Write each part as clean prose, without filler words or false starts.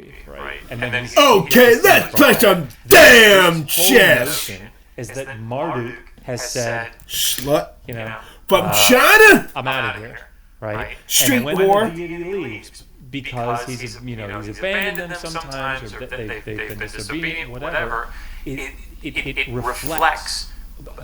beef, right? And then okay, let's play some damn chess. Is that Marduk has said, slut, from China? I'm out of here, right? Street and war. The deity leaves because he's abandoned them sometimes, or they've been disobedient, whatever. It reflects.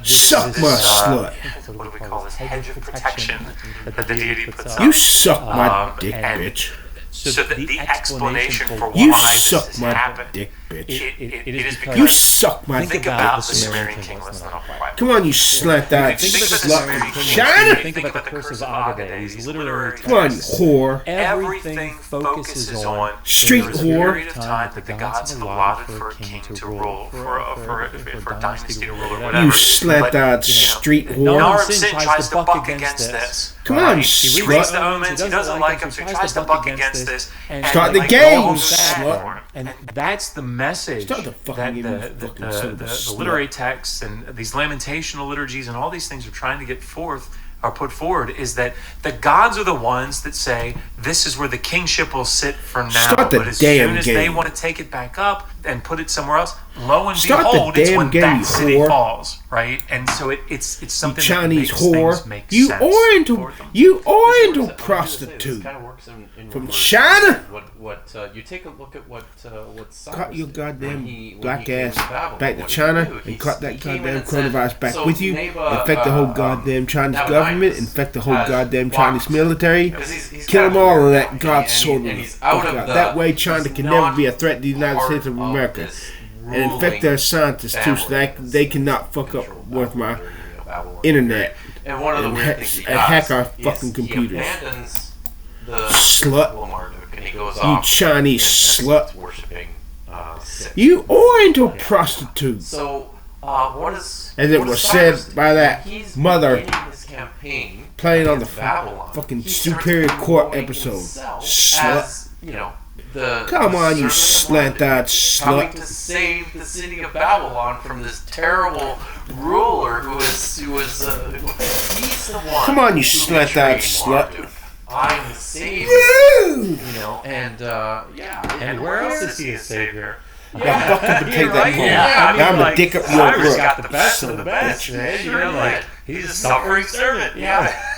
Suck my slut. What do we call this? Hedge of protection that the deity puts up. You suck my dick, bitch. So the explanation for you why suck this my happened, dick, bitch. It is because you suck my think dick. about the Sumerian king. Let's not quite. Come on, you slut-eyed slut from China. Think about the curse of Agaday. These literary Come on, whore. Everything focuses on street whore. Period of time that the gods have allotted for a king to rule, for a dynasty to rule, or whatever. You slut-eyed street whore. Narsin tries to buck against this. Come on, you He reads the slut. omens, he doesn't like them, so he tries to buck against this. Start the game, slut. And that's the message Start the that fucking game, you fucking son of a the slut. literary texts and these lamentational liturgies and all these things are trying to get forth or put forward is that the gods are the ones that say this is where the kingship will sit for now. Start the but as damn soon as game. they want to take it back up and put it somewhere else, lo and Start the behold, it's damn when game, that you city whore. falls, right? And so it's something Chinese that makes whore. things make You sense Oriental. for them. You Oriental prostitute. Kind of works in From reverse. China? What you take a look at what Cyrus Cut your did goddamn when he black came ass to Babylon. back to What did China he do? and cut that He came in goddamn and said, coronavirus back so with you. Neba, Infect the whole goddamn Chinese Nabonidus government. Infect the whole has goddamn blocked. Chinese military. Because he's Kill them got all here, and that God sort and of he's out of the, that way China he's can not never be a threat to the United part States of America. this And infect their scientists too so that they cannot fuck up with my internet And one of the and weird things he and hack our does fucking is computers. He abandons the Slut. Marduk and he goes You off Chinese and slut. worshiping Sith. You Oriental prostitute. So what is As it what was is Cyrus said do? by that He's mother beginning his campaign playing on the against Babylon. fucking He starts Superior Court promoting episode. himself Slut. as, the Come on, you servant of Marduk, slant-eyed coming slut. to save the city of Babylon from this terrible ruler who is he's the one. Come on, you who slant-eyed betrayed slut. Marduk. I'm the savior. Woo! And And where else is he a savior? Now fucking take that right? home. Yeah, I mean, Now I'm like, gonna dick up your Cyrus brook. got the best Son of the a best, bitch. man. You know, like he's a suffering servant. Yeah.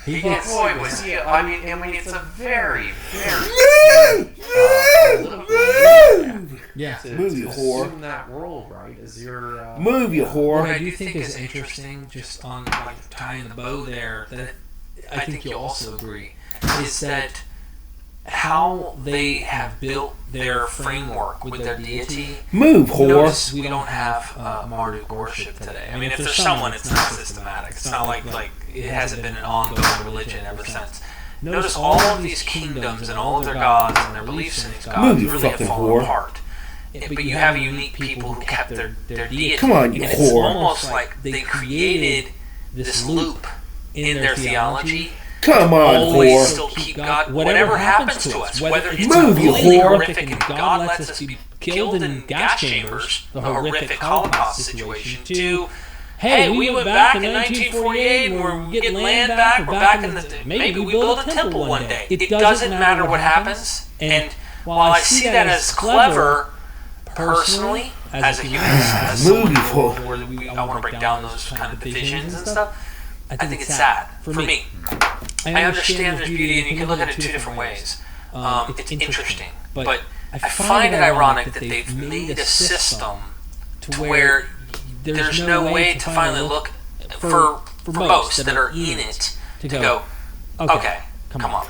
He Boy, gets was he? I mean, it's a very, very yeah. Move, you whore. assume that role, right? As your Move, you What whore. I do think is interesting, just on like tying the bow there, that I think you'll also agree, is that how they have built their framework with their deity. Move, You whore. notice we don't have Marduk worship today. I mean, if there's someone, it's not systematic. It's not like it hasn't been an ongoing religion ever since. Notice all of these kingdoms and all of their gods and their beliefs in these Move, gods you really have fucking fallen whore. apart. But you have unique people who kept their deity. Come on, you and it's whore. almost like they created this loop in their theology. Come on, Always whore. still keep God. Whatever happens to us, whether it's Move, you completely whore. horrific and God lets us be killed in gas chambers, the horrific Holocaust situation, to hey, we went back in 1948 and we're getting land back. We're back in the maybe we build a temple one day. It doesn't matter what happens. And while I see that as clever, personally, as a human, as someone Move, you whore. where I want to break down those kind of divisions and stuff, I think it's sad for me. I understand there's beauty, and you can look at it two different ways. It's interesting, but I find it ironic that they've made a system to where there's no way to finally look for most that are in it to go, okay, come on.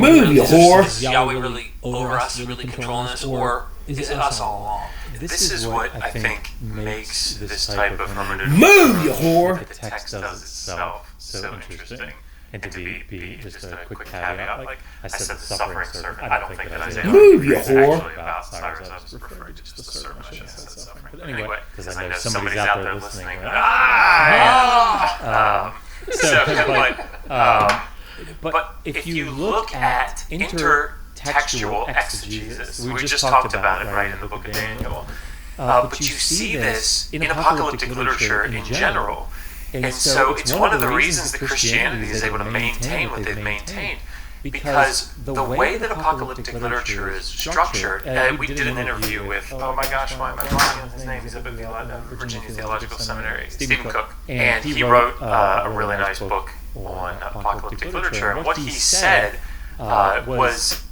Move, you whore. Is Yahweh really over us, really controlling us, or is it us all along? This is what I think makes this type of hermeneutic. Move, you whore. the text does itself so interesting. And to be just a quick caveat, like I said, the suffering servant. I don't think that Isaiah Move, you is actually whore. about Cyrus. I was referring to just the servant. I said suffering. But Anyway, because I know somebody's out there listening. going, but if you look at intertextual exegesis, we just talked about it, right, in the book of Daniel. But you see this in apocalyptic literature in general. And so it's one of the reasons that Christianity is able to maintain what they've maintained because the way that apocalyptic literature is structured, we did an interview with, oh my gosh, why am I blanking on his name? He's up at Virginia Theological Seminary, Stephen Cook, and he wrote a really nice book on apocalyptic literature, and what he said was,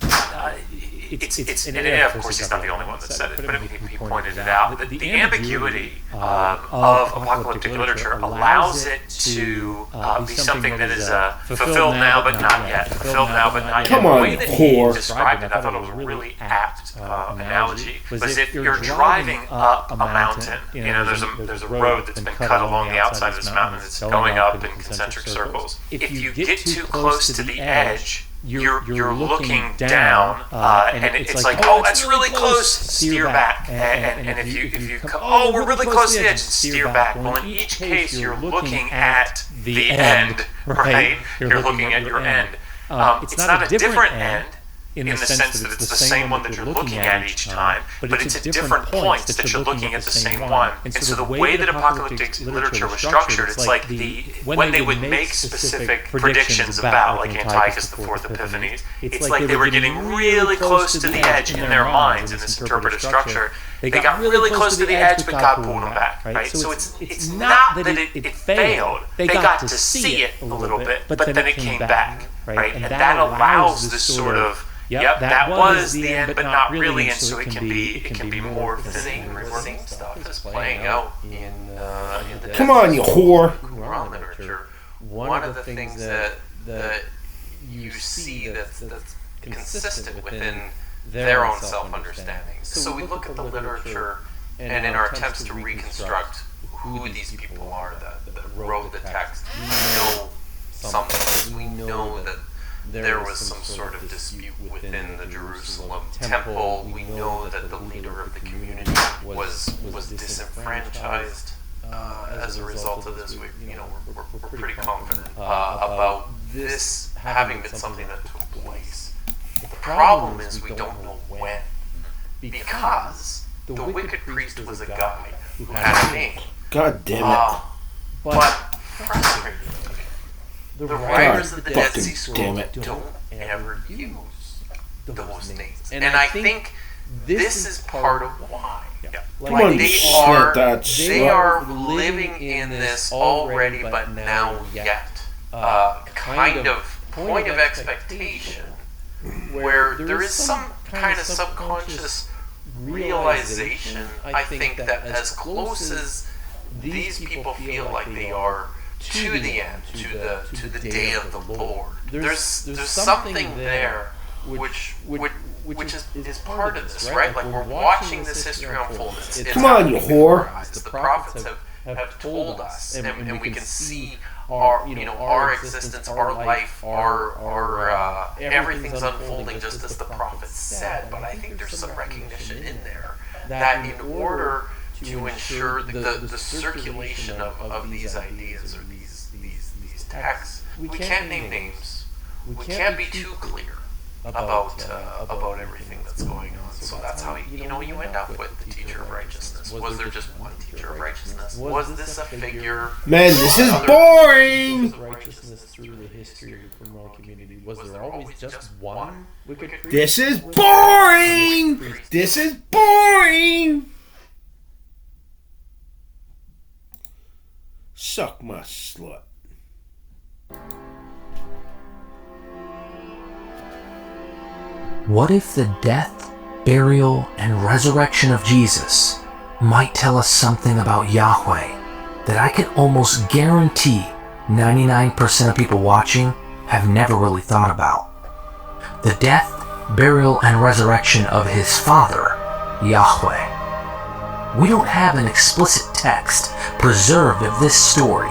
and of course he's not the only one that said it, but he pointed it out, that the ambiguity of apocalyptic literature allows it to be something that is fulfilled now but not yet, fulfilled now but not yet. Come on, the way that he described it, I thought it was a really apt analogy, was if you're driving up a mountain, there's a road that's been cut along the outside of this mountain that's going up in concentric circles. If you get too close to the edge, you're looking down, and it's like, oh, that's really close, steer back. And if you oh, we're really close to the edge, steer back. Well, in each case, you're looking at the end, right? You're looking at your end. It's not a different end in the sense that it's the same one that you're looking at each time, but it's at different points that you're looking at the same one. And so the way that apocalyptic literature was structured, it's like when they would make specific predictions about, like Antiochus the Fourth Epiphanes, it's like they were getting really close to the edge in their minds in this interpretive structure. They got really close to the edge, but God pulled them back, right? So it's not that it failed. They got to see it a little bit, but then it came back, right? And that allows this sort of, that was the end, but not really, and so it can be more of the same stuff that's playing out in the Come on, you whore. Quran literature. One of the things that you see that's consistent within their own self-understanding. So we look at the literature, and in our attempts to reconstruct who these people are that wrote the text, we know something. We know that there was some sort of dispute within the Jerusalem temple. We know that the leader of the community was disenfranchised as a result of this. We're pretty confident about this having been something that took place. The problem is we don't know when, because the wicked priest was a guy who had a name. God damn it. But frustrating. The writers of the Dead Sea Scrolls don't ever use those names. And I think this is part of why. Like they are living in this already but now yet kind of point of expectation where there is some kind of subconscious realization, I think, that as close as these people feel like they are to the end, to the day of the Lord, there's something there which is part of this, right? Like we're watching this history unfold. Come on, you whore! The prophets have told us, and we can see our existence, our life, our everything's unfolding just as the prophets said. But I think there's some recognition in there that in order to ensure the circulation of these ideas or these texts, we can't name names. We can't be too clear about everything that's going on. So that's how you end up with the teacher of righteousness. Was there just one teacher of righteousness? Was this a figure? Man, this is boring. Righteousness through the history of the criminal community. Was there always just one wicked priest? This is boring. This is boring. Suck my slut. What if the death, burial, and resurrection of Jesus might tell us something about Yahweh that I can almost guarantee 99% of people watching have never really thought about? The death, burial, and resurrection of his Father, Yahweh. We don't have an explicit text preserved of this story,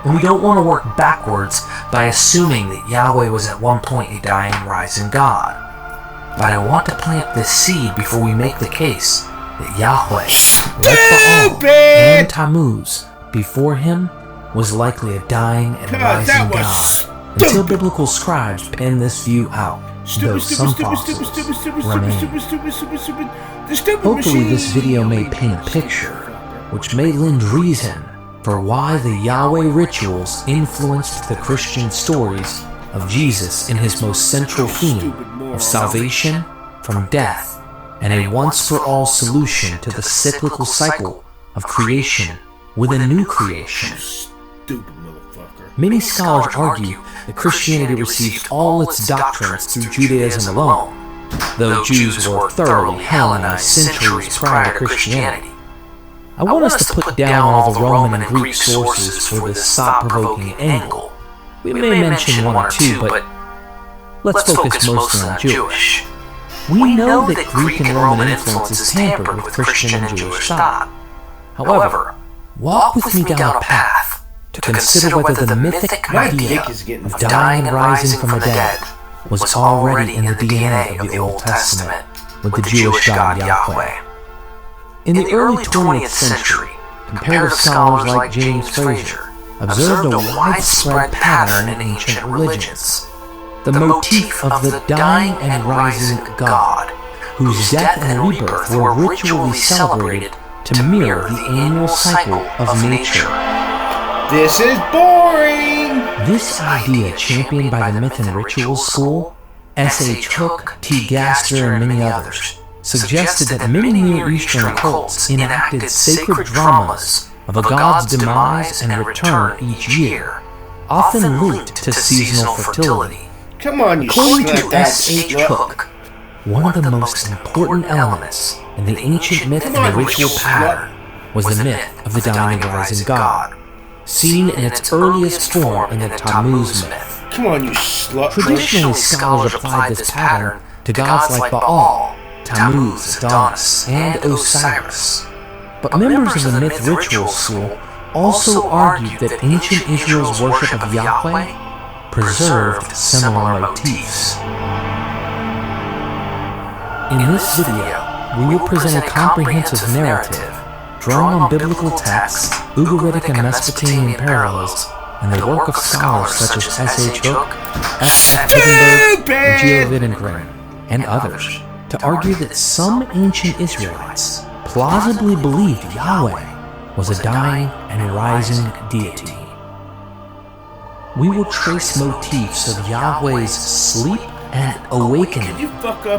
and we don't want to work backwards by assuming that Yahweh was at one point a dying, rising God. But I want to plant this seed before we make the case that Yahweh, like Baal and Tammuz before him, was likely a dying and rising God until biblical scribes pen this view out, though some fossils remain. Hopefully this video may paint a picture which may lend reason for why the Yahweh rituals influenced the Christian stories of Jesus in his most central theme of salvation from death and a once-for-all solution to the cyclical cycle of creation with a new creation. Stupid motherfucker. Many scholars argue that Christianity received all its doctrines through Judaism alone, though Jews were thoroughly Hellenized centuries prior to Christianity. I want us to put down all the Roman and Greek sources for this thought-provoking angle. We may mention one or two, but let's focus mostly on Jewish. We know that Greek and Roman influences tampered with Christian and Jewish thought. However, walk with me down a path to consider whether the mythic idea of dying and rising from the dead was already in the DNA of the Old Testament with the Jewish God Yahweh. In the early 20th century, comparative scholars like James Frazer observed a widespread pattern in ancient religions. The motif of the dying and rising God, whose death and rebirth were ritually celebrated to mirror the annual cycle of nature. This is boring! This idea, championed by the Myth and Rituals school, S.H. Hook, T. Gaster, and many others, suggested that many Near Eastern cults enacted sacred dramas of a god's demise and return each year, often linked to seasonal fertility. Come on, you According to slut S.H. slut. Hook, one of the most important elements in the ancient myth and the ritual pattern was the myth of the dying and rising god, seen in its earliest form in the Tammuz myth. Come on, you slut. Traditionally, scholars applied this pattern to gods like Baal, Tammuz, Adonis, and Osiris. But members of the myth ritual school also argued that ancient Israel's worship of Yahweh preserved similar motifs. In this video, we will present a comprehensive narrative drawn on biblical texts, Ugaritic and Mesopotamian parallels, and the work of scholars such as S.H. Hook, F. Wittenberg, and Geo Wittengren, and others, to argue that some ancient Israelites plausibly believed Yahweh was a dying and rising deity. We will trace motifs of Yahweh's sleep and awakening,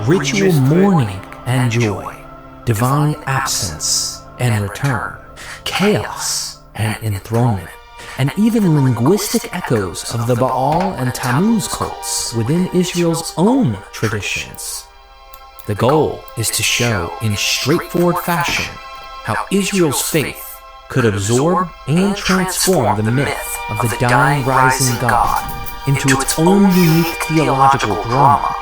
ritual mourning and joy, divine absence and return, chaos and enthronement, and even linguistic echoes of the Baal and Tammuz cults within Israel's own traditions. The goal is to show in straightforward fashion how Israel's faith could absorb and transform the myth of the dying rising God into its own unique theological drama,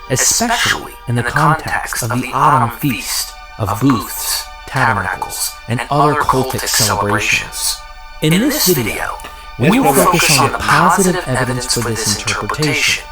especially in the context of the autumn feast of booths, tabernacles, and other cultic celebrations. In this video, we will focus on the positive evidence for this interpretation,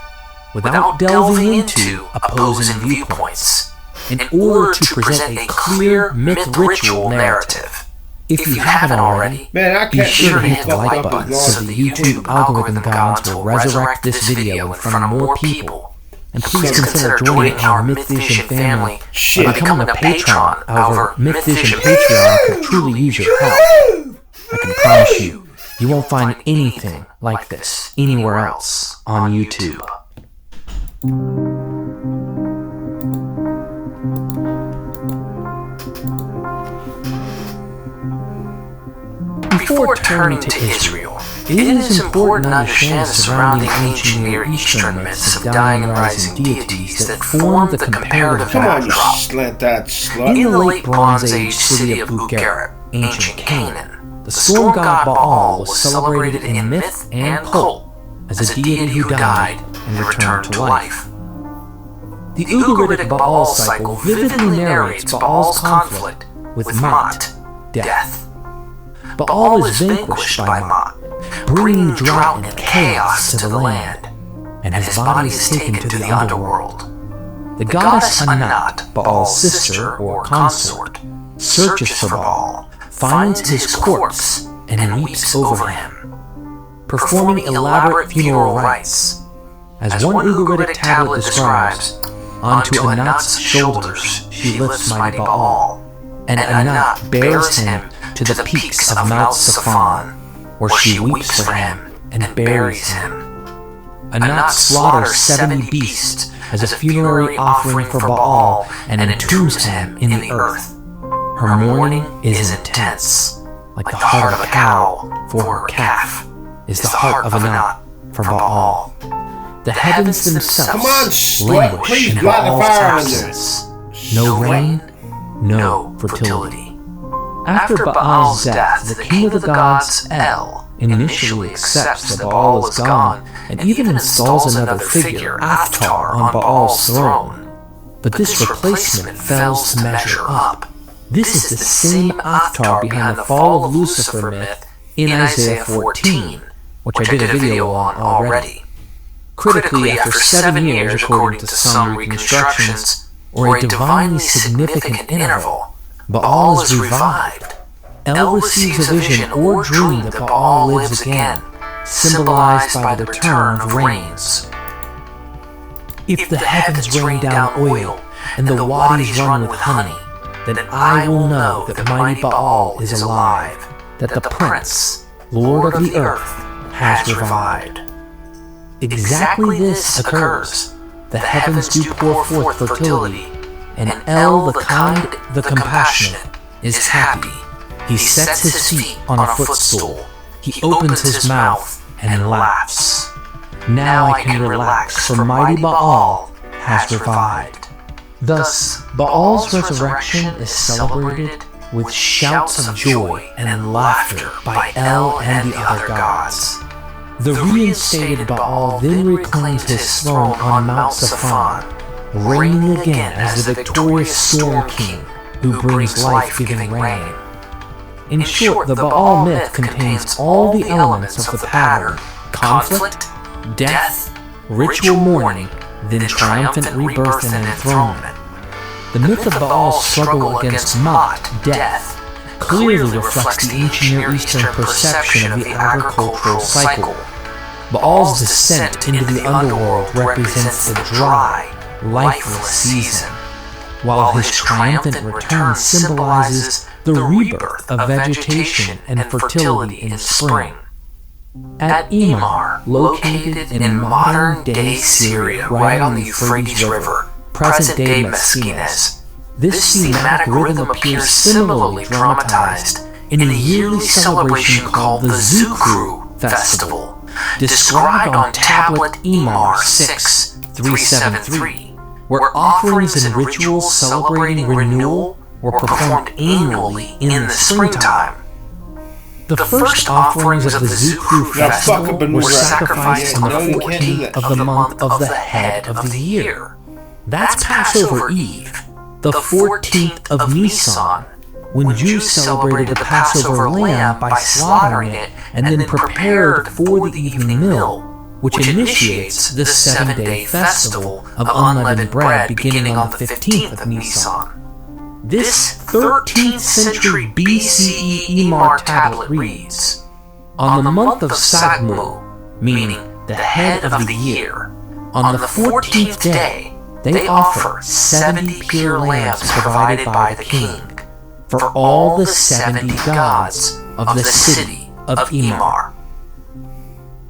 without delving into opposing viewpoints, in order to present a clear myth-ritual narrative. If you haven't already, be sure to hit the like button so the YouTube algorithm gods will resurrect this video in front of more people. And please consider joining our Myth Vision family by becoming a patron. Our Myth Vision Patreon could truly use your help. I can promise you, you won't find anything like this anywhere else on YouTube. Before turning to Israel, it is important to understand the surrounding ancient Near Eastern myths of dying and rising deities that form the comparative backdrop. In the late Bronze Age city of Ugarit, ancient Canaan, the storm god Baal was celebrated in myth and cult as a deity who died and returned to life. The Ugaritic Baal cycle vividly narrates Baal's conflict with Ma'at, death. Baal is vanquished by Ma'at, bringing drought and chaos to the land, and his body is taken to the underworld. The goddess Anat, Baal's sister or consort, searches for Baal, finds his corpse, and weeps over him, performing elaborate funeral rites. As one Ugaritic tablet describes, onto Anat's shoulders she lifts mighty Baal, and Anat bears him to the peaks of Mount Safan, where she weeps for him and buries him. and not slaughter 70 beasts as a funerary offering for Baal and entombs him in the earth. Her mourning is intense, like the heart of a cow for her calf is the heart of a nut for Baal. The heavens themselves languish in Baal's absence. No rain, no fertility. After Baal's death, the king of the gods, El, initially accepts that Baal is gone and even installs another figure, Athtar, on Baal's throne. But this replacement fails to measure up. This is the same Athtar behind the fall of Lucifer myth in Isaiah 14, which I did a video on already. Critically, after 7 years, according to some reconstructions, or a divinely significant interval, Baal is revived. El receives a vision or dream that Baal lives again, symbolized by the return of rains. If the heavens rain down oil, and the wadis run with honey, then I will know that mighty Baal is alive, that the Prince, Lord of the earth, has revived. Exactly this occurs. The heavens do pour forth fertility, and El, the kind, the compassionate, is happy. He sets his feet on a footstool. He opens his mouth and laughs. Now I can relax, for mighty Baal has revived. Thus, Baal's resurrection is celebrated with shouts of joy and laughter by El and the other gods. The reinstated Baal then reclaims his throne on Mount Zaphon, reigning again as the victorious Storm King who brings life-giving rain. In short, the Baal myth contains all the elements of the pattern: conflict, death, ritual mourning, then triumphant rebirth and enthronement. The myth of Baal's struggle against Mot, death, clearly reflects the ancient Near Eastern perception of the agricultural cycle. Baal's descent into the underworld represents the dry, lifeless season, while his triumphant return symbolizes the rebirth of vegetation and fertility in spring. At Emar, located in modern-day Syria, right on the Euphrates River, present-day Mesquines, this thematic rhythm appears similarly dramatized in a yearly celebration called the Zukru Festival, described on tablet Emar 6-373, where offerings and rituals celebrating renewal were performed annually in the springtime. The first offerings of the Zukru Festival were sacrificed on the 14th of the month of the head of the year. That's Passover Eve, the 14th of Nisan, when Jews celebrated the Passover lamb by slaughtering it and then prepared for the evening meal, which initiates the 7-day festival of unleavened bread beginning on the 15th of Nisan. This 13th century BCE Emar tablet reads, "On the month of Sagmu, meaning the head of the year, on the 14th day, they offer 70 pure lambs provided by the king for all the 70 gods of the city of Emar."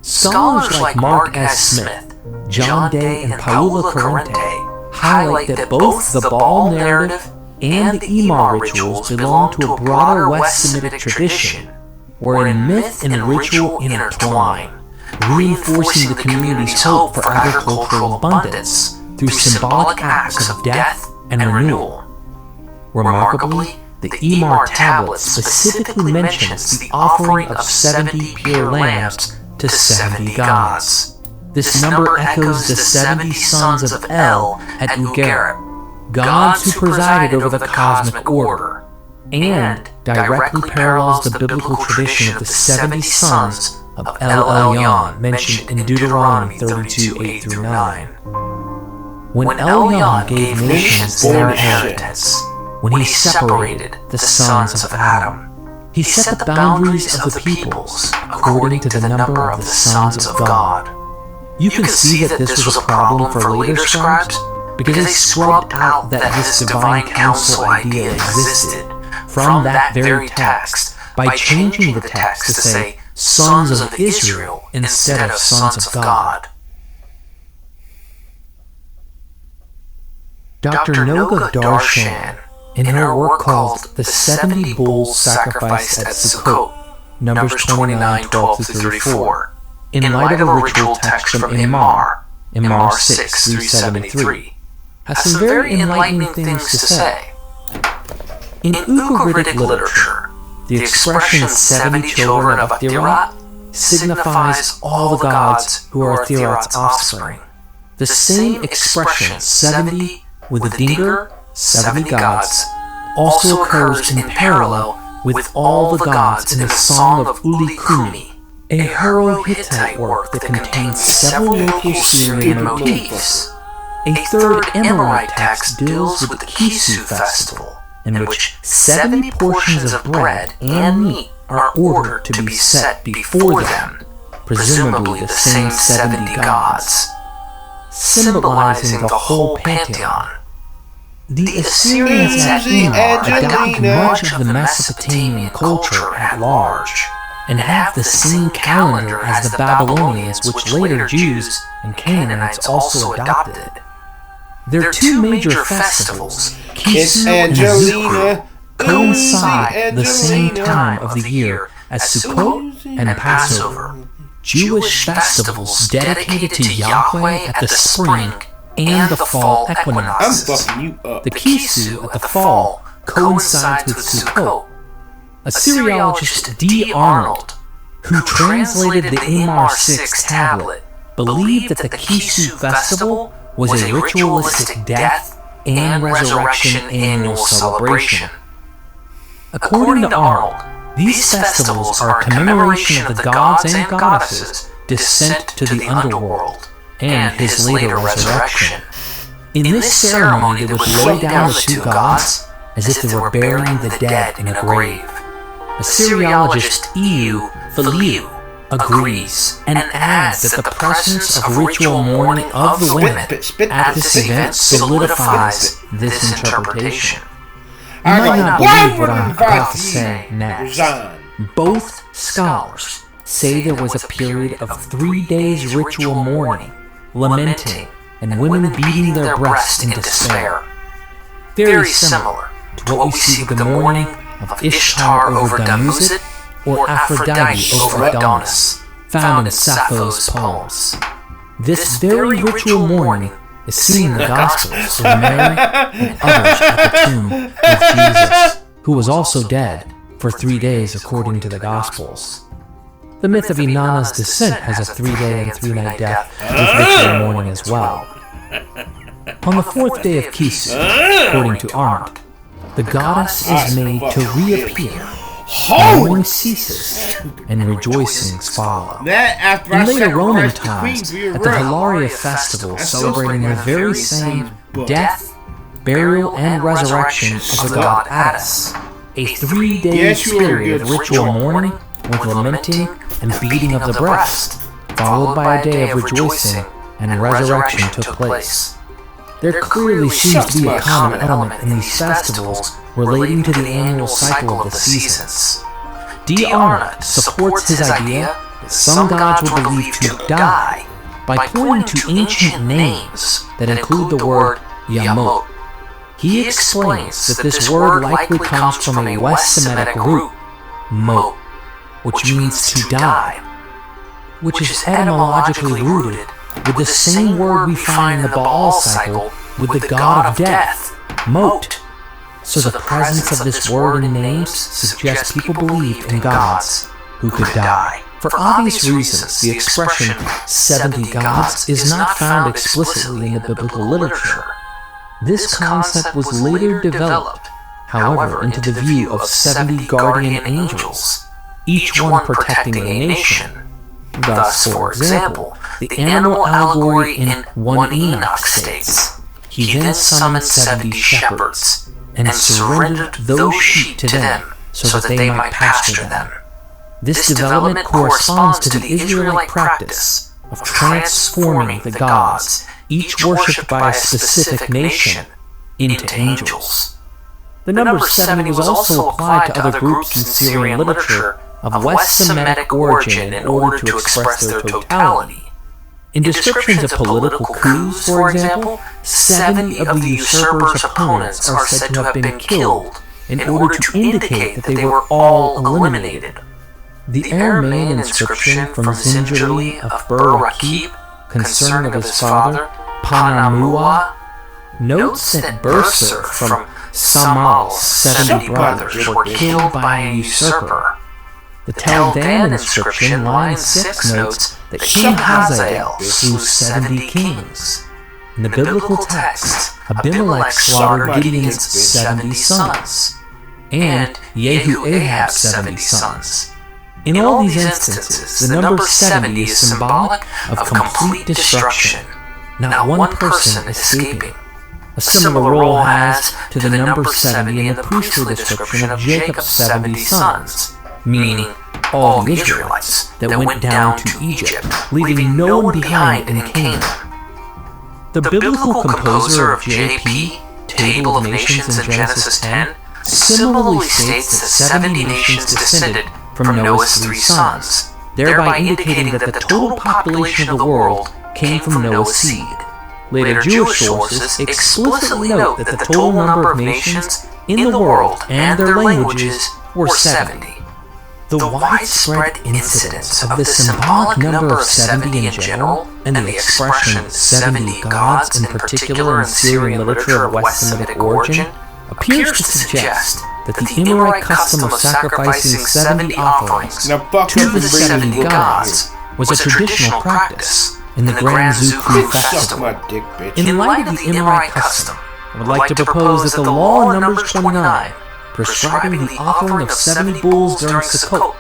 Scholars like Mark S. Smith, John Day, and Paula Corrente highlight that both the Baal narrative and the Emar rituals belong to a broader West Semitic tradition, wherein myth and ritual intertwine, reinforcing the community's hope for agricultural abundance through symbolic acts of death and renewal. Remarkably, the Emar tablet specifically mentions the offering of 70 pure lambs to 70 gods. This number echoes the 70 sons of El at Ugarit, gods who presided over the cosmic order, and directly parallels the biblical tradition of the 70 sons of El Elyon mentioned in Deuteronomy 32:8-9. When Elyon gave nations their inheritance, when he separated the sons of Adam, he set the boundaries of the peoples according to the number of the sons of God. You can see that this was a problem for later scribes, because they scrubbed out that this divine council idea existed from that very text by changing the text to say sons of Israel instead of sons of God. Dr. Noga Darshan, in her work called The 70 Bulls Sacrificed at Sukkot, Numbers 29, 12-34, in light of a ritual text from Imar 6, 373, has some very enlightening things to say. In Ugaritic literature, the expression 70 children of Athirat signifies all the gods who are Athirat's offspring. The same expression, 70 with the dinger, 70 gods, also occurs in parallel with all the gods in the Song of Uli Kumi, a Hero-Hittite work that contains several local Syrian motifs. A third Amorite text deals with the Kisu festival, in which 70 portions of bread and meat are ordered to be set before them, presumably the same 70 gods, symbolizing the whole pantheon. The Assyrians at Imar adopted much of the Mesopotamian culture at large, and have the same calendar as the Babylonians, which later Jews and Canaanites also adopted. Their two major festivals, Kisu and Zukru, coincide at the same time of the year as Sukkot and Passover, Jewish festivals dedicated to Yahweh at the spring and the fall equinoxes. The Kisu at the fall coincides with Sukkot. Assyriologist D. Arnold, who translated the Imar 6 tablet, believed that the Kisu festival was a ritualistic death and resurrection annual celebration. According to Arnold, these festivals are a commemoration of the gods and goddesses' descent to the underworld and his later resurrection. In this ceremony, they would lay down the two gods as if they were burying the dead in a grave. Assyriologist E.U. Filiu agrees and adds that the presence of ritual mourning of the women at this event solidifies this interpretation. You might not believe what I'm about to say next. Both scholars say there was a period of 3 days ritual mourning, lamenting, and women beating their breasts in despair. Very similar to what we see with the mourning of Ishtar over Dumuzi or Aphrodite over Adonis, found in Sappho's poems. This very ritual mourning is seen in the Gospels of Mary and others at the tomb of Jesus, who was also dead for 3 days according to the Gospels. The myth of Inanna's descent has a 3-day and 3-night death with ritual mourning as well. On the 4th day of Kisu, according to Arnold, the goddess is made to reappear. Mourning ceases, and rejoicings follow. In later Roman times, at the Hilaria festival celebrating the very same death, burial, and resurrection of the god Attis, a 3-day period of ritual mourning with lamenting and beating of the breast, followed by a day of rejoicing and resurrection took place. There clearly seems to be a common element in these festivals relating to the annual cycle of the seasons. D. Arnott supports his idea that some gods were believed to die by pointing to ancient names that include the word Yamot. He explains that this word likely comes from a West Semitic root, mot, which means to die, which is etymologically rooted with the same word we find in the Baal cycle with the god of death, Mot. So the presence of this word in names suggests people believed in gods who could die. For obvious reasons, the expression 70 gods is not found explicitly in the biblical literature. This concept was later developed, however, into the view of 70 guardian angels, each one protecting a nation. Thus, for example, the animal allegory in 1 Enoch states, "He then summoned 70 shepherds, and surrendered those sheep to them, so that they might pasture them." This development corresponds to the Israelite practice of transforming the gods, each worshipped by a specific nation, into angels. The number 70 was also applied to other groups in Syrian literature of West Semitic origin in order to express their totality. In descriptions of political coups, for example, 70 of the usurper's opponents are said to have been killed in order to indicate that they were all eliminated. The Aramean inscription from Zinjali of Bur-Rakib, concerning of his father, Panamuwa, notes that Bursar from Samal's 70 brothers were killed by a usurper. The Tel Dan inscription, line 6, notes that King Hazael slew 70 kings. In the biblical text, Abimelech slaughtered Gideon's 70 sons, and Jehu Ahab's 70 sons. In all these instances, the number 70 is symbolic of complete destruction, not one person escaping. A similar role has to the number 70 in the priestly description of Jacob's 70 sons, meaning all the Israelites that went down to Egypt, leaving no one behind in Canaan. The biblical composer of J.P., Table of Nations in Genesis 10, similarly states that 70 nations descended from Noah's 3 sons, thereby indicating that the total population of the world came from Noah's seed. Later Jewish sources explicitly note that the total number of nations in the world and their languages were 70. The widespread incidence of the symbolic number of 70 in general, and the expression 70 gods in particular in Syrian literature of West Semitic origin, appears to suggest that the Amorite custom of sacrificing 70 offerings to the 70 gods was a traditional practice in the Grand Zukru festival. In light of the Amorite custom, I would like to propose that the law in Numbers 29, prescribing the offering of 70 bulls during Sukkot,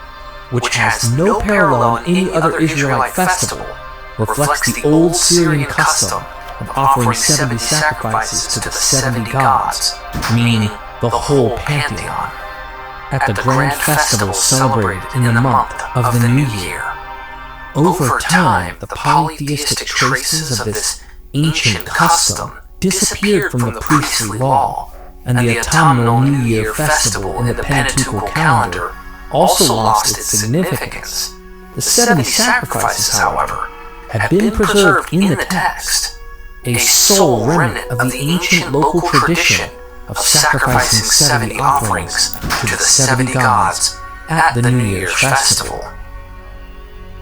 which has no parallel in any other Israelite festival, reflects the old Syrian custom of offering 70 sacrifices to the 70 gods, meaning the whole pantheon, at the grand festival celebrated in the month of the new year. Over time, the polytheistic traces of this ancient custom disappeared from the priestly law, and the autumnal New Year festival in the Pentateuchal calendar also lost its significance. The 70 sacrifices, however, have been preserved in the text, a sole remnant of the ancient local tradition of sacrificing 70 offerings to the 70 gods at the New Year's festival.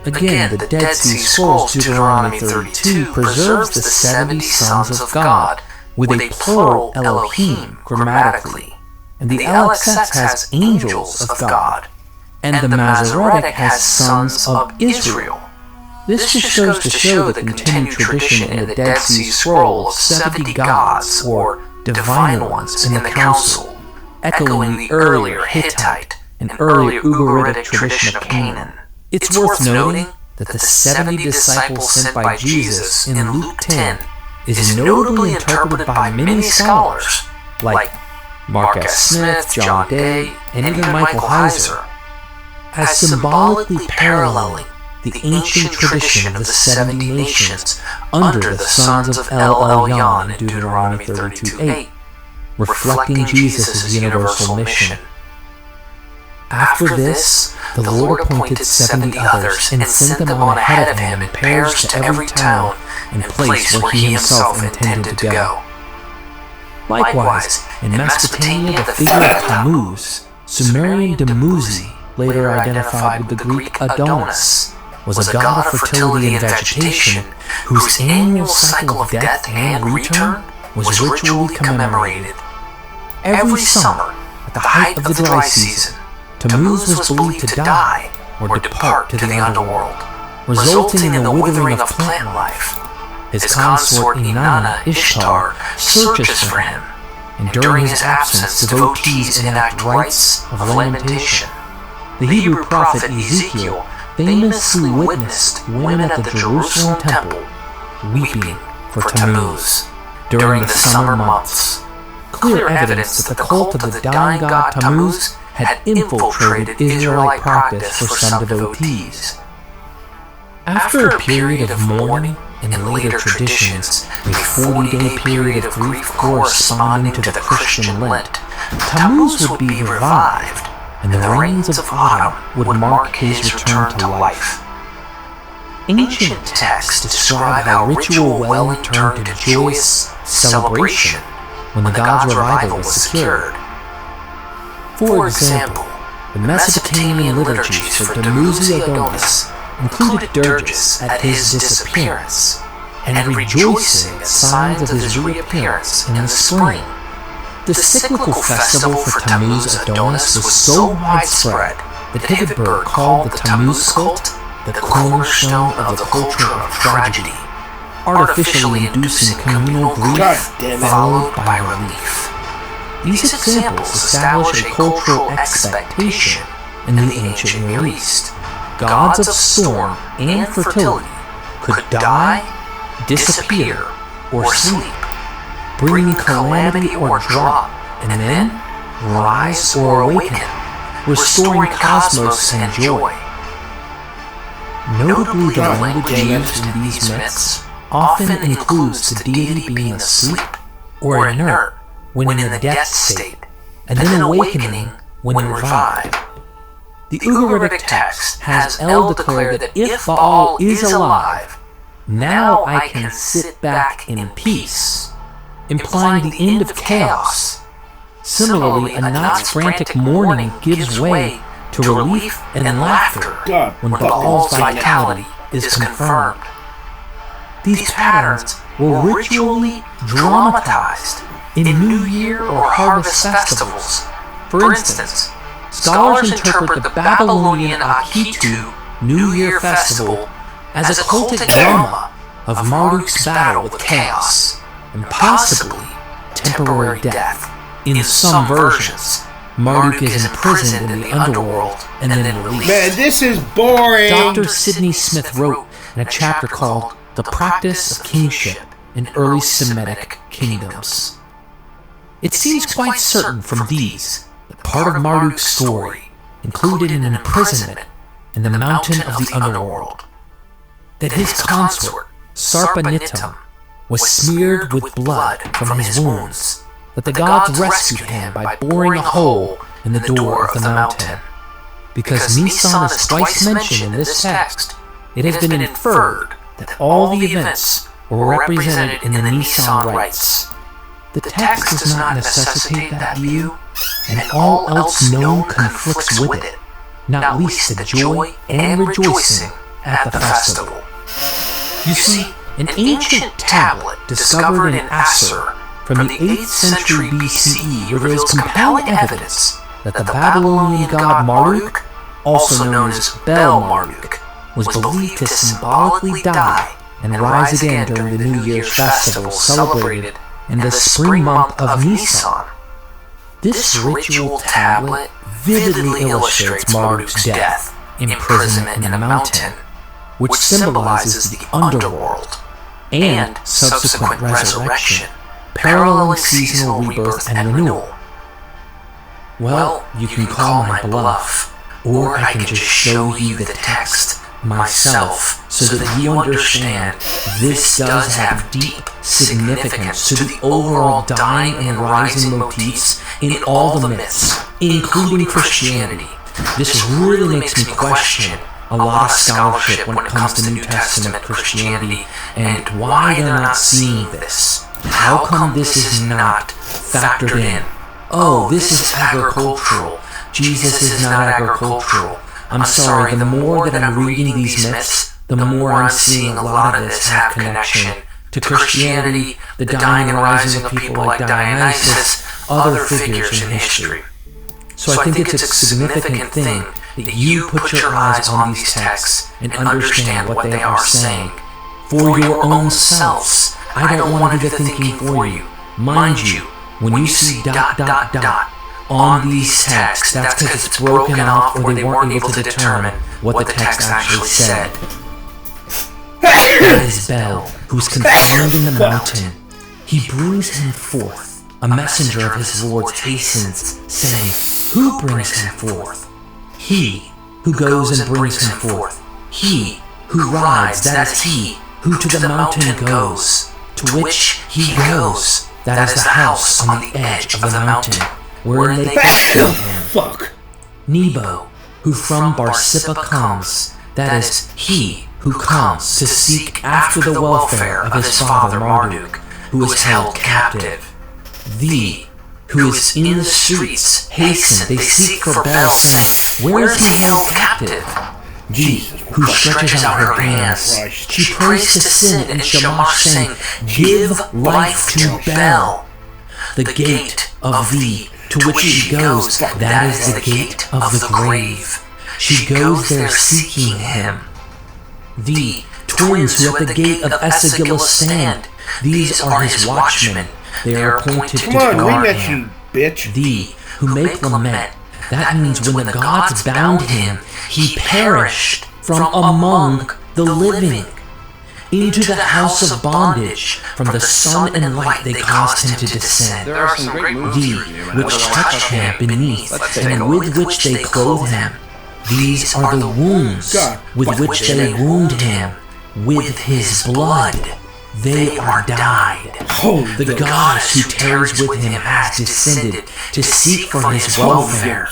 Again, the Dead Sea Scrolls Deuteronomy 32 preserves the 70 sons of God with a plural Elohim grammatically, and the LXX has angels of God, and the Masoretic has sons of Israel. This just goes to show the continued tradition in the Dead Sea Scroll of 70 gods, or divine ones, in the council, echoing the earlier Hittite and earlier Ugaritic tradition of Canaan. It's worth noting that the 70 disciples sent by Jesus in Luke 10 is notably interpreted by many scholars, like Mark S. Smith, John Day, and even Michael Heiser, as symbolically paralleling the ancient tradition of the 70 nations under the sons of El Elyon in Deuteronomy 32:8, reflecting Jesus' universal mission. After this, the Lord appointed 70 others and sent them on ahead of him in pairs to every town and place where he himself intended to go. Likewise, in Mesopotamia, the figure of Tammuz, Sumerian Dumuzi, later identified with the Greek Adonis, was a god of fertility and vegetation whose annual cycle of death and return was ritually commemorated. Every summer, at the height of the dry season, Tammuz was believed to die or depart to the underworld, resulting in the withering of plant life. His consort Inanna Ishtar searches for him, and during his absence devotees enact rites of lamentation. The Hebrew prophet Ezekiel famously witnessed women at the Jerusalem temple weeping for Tammuz during the summer months, clear evidence that the cult of the dying god Tammuz had infiltrated Israelite practice for some devotees. After a period of mourning and later traditions, a 40-day period of grief corresponding to the Christian Lent, Tammuz would be revived, and the rains of autumn would mark his return to life. Ancient texts describe how ritual wailing turned into joyous celebration when the god's revival was secured. For example, the Mesopotamian liturgies for Dumuzi Adonis included dirges at his disappearance and rejoicing at signs of his reappearance in the spring. The cyclical festival for Tammuz Adonis was so widespread that Higginberg called the Tammuz cult the cornerstone of the culture of tragedy, artificially inducing communal grief followed by relief. These examples establish a cultural expectation in the ancient Near East. Gods of storm and fertility could die, disappear, or sleep, bringing calamity or drop, and then rise or awaken, restoring cosmos and joy. Notably, the language used in these myths often includes the deity being asleep or inert when in the death state, and then awakening when revived. The Ugaritic text has El declare that if Baal is alive, now I can sit back in peace, implying the end of chaos. Similarly, a night's frantic mourning gives way to relief and laughter when Baal's vitality is confirmed. These patterns were ritually dramatized in New Year or harvest festivals. For instance, scholars interpret the Babylonian Akitu New Year festival as a cultic drama of Marduk's battle with chaos and possibly temporary death. In some versions, Marduk is imprisoned in the underworld and then released. Man, this is boring. Dr. Sidney Smith wrote in a chapter called The Practice of Kingship in Early Semitic Kingdoms. It seems quite certain from these that part of Marduk's story included an imprisonment in the mountain of the underworld, that his consort, Sarpanitum, was smeared with blood from his wounds, that the gods rescued him by boring a hole in the door of the mountain. Because Nisan is twice mentioned in this text, it has been inferred that all the events were represented in the Nisan rites. The text does not necessitate that view, and all else known conflicts with it, not least the joy and rejoicing at the festival. You see, an ancient tablet discovered in Assur from the 8th century BCE reveals compelling evidence that the Babylonian god Marduk, also known as Bel-Marduk, was believed to symbolically die and rise again during the New Year's festival celebrated in the spring month of Nisan. This ritual tablet vividly illustrates Marduk's death, imprisonment in a mountain, which symbolizes the underworld, and subsequent resurrection, paralleling seasonal rebirth and renewal. Well, you can call my bluff, or I can just show you the text myself so that you understand this does have deep significance to the overall dying and rising motifs in all the myths, including Christianity. This really makes me question a lot of scholarship when it comes to New Testament Christianity and why they're not seeing this. How come this is not factored in? Oh, this is agricultural. Jesus is not agricultural. I'm sorry, the more that I'm reading these myths, the more I'm seeing a lot of this have connection to Christianity, the dying and rising of people like Dionysus, other figures in history. So I think it's a significant thing that you put your eyes on these texts and understand what they are saying for your own selves. I don't want to do the thinking for you. Mind you, when you see ... on these texts, that's because it's broken off or they weren't able to determine what the text actually said. It is Bel, who's confined in the mountain. He brings him forth. A messenger of his lord hastens, saying, who brings him forth? He who goes and brings him forth. He who rides, that is he who to the mountain goes. To which he goes, that is the house on the edge of the mountain, wherein they killed him. Fuck. Nebo, who from Barsippa comes, that is he who comes to seek after the welfare of his father Marduk, who is held captive. Thee, who is in the streets, hasten, they seek for Bel, saying, Where is he held captive? Jesus, who stretches out her hands, she prays to Sin and Shamash, saying, Give life to Bel. The gate of thee, to which she goes, that is the gate of the grave. She goes there seeking him. Thee, twins who at the gate of Esagila stand, these are his watchmen. They are appointed to guard him. Bitch. Thee, who make lament, that means when the gods bound him, he perished from among the living. Into the house of bondage, from the sun and light they caused him to descend. There are some great moves. Thee, which touch him beneath, and with which they clothe him. These are the wounds with which they wound him. With his blood they are dyed. The goddess who tarries with him has descended to seek for his welfare.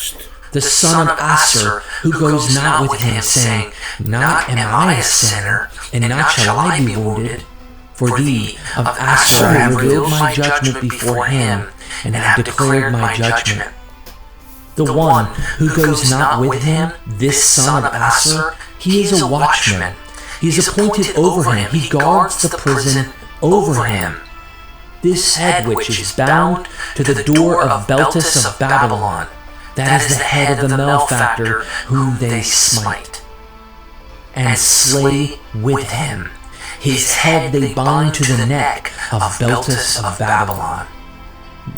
The son of Aser, who goes not with him, saying, Not am I a sinner, and not shall I be wounded. For thee, of Aser, I have revealed my judgment before him, and have declared my judgment. The one who goes not with him, this son of Aser, he is a watchman. He is appointed over him. He guards the prison over him. This head which is bound to the door of Beltis of Babylon, that is the head of the malefactor whom they smite, and slay with him. His head they bind to the neck of Beltis of Babylon.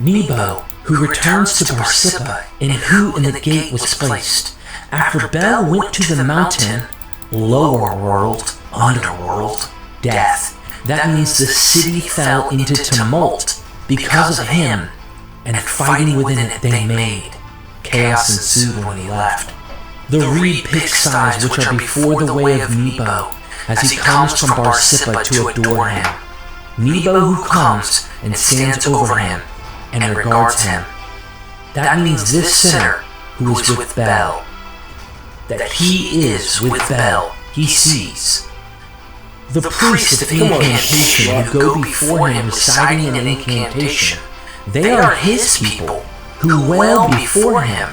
Nebo, who returns to Barsippa, and who in the gate was placed, after Bel went to the mountain, lower world, underworld, death. That means the city fell into tumult because of him, and fighting within it they made. Chaos ensued when he left. The reed pigsties which are before the way of Nebo, as he comes from Barsippa to adore him. Nebo who comes and stands over him, and regards him. That means this sinner who is with Bel. That he is with Bel, he sees. The priests of incantation who go before him reciting an incantation, they are his people who wail before him.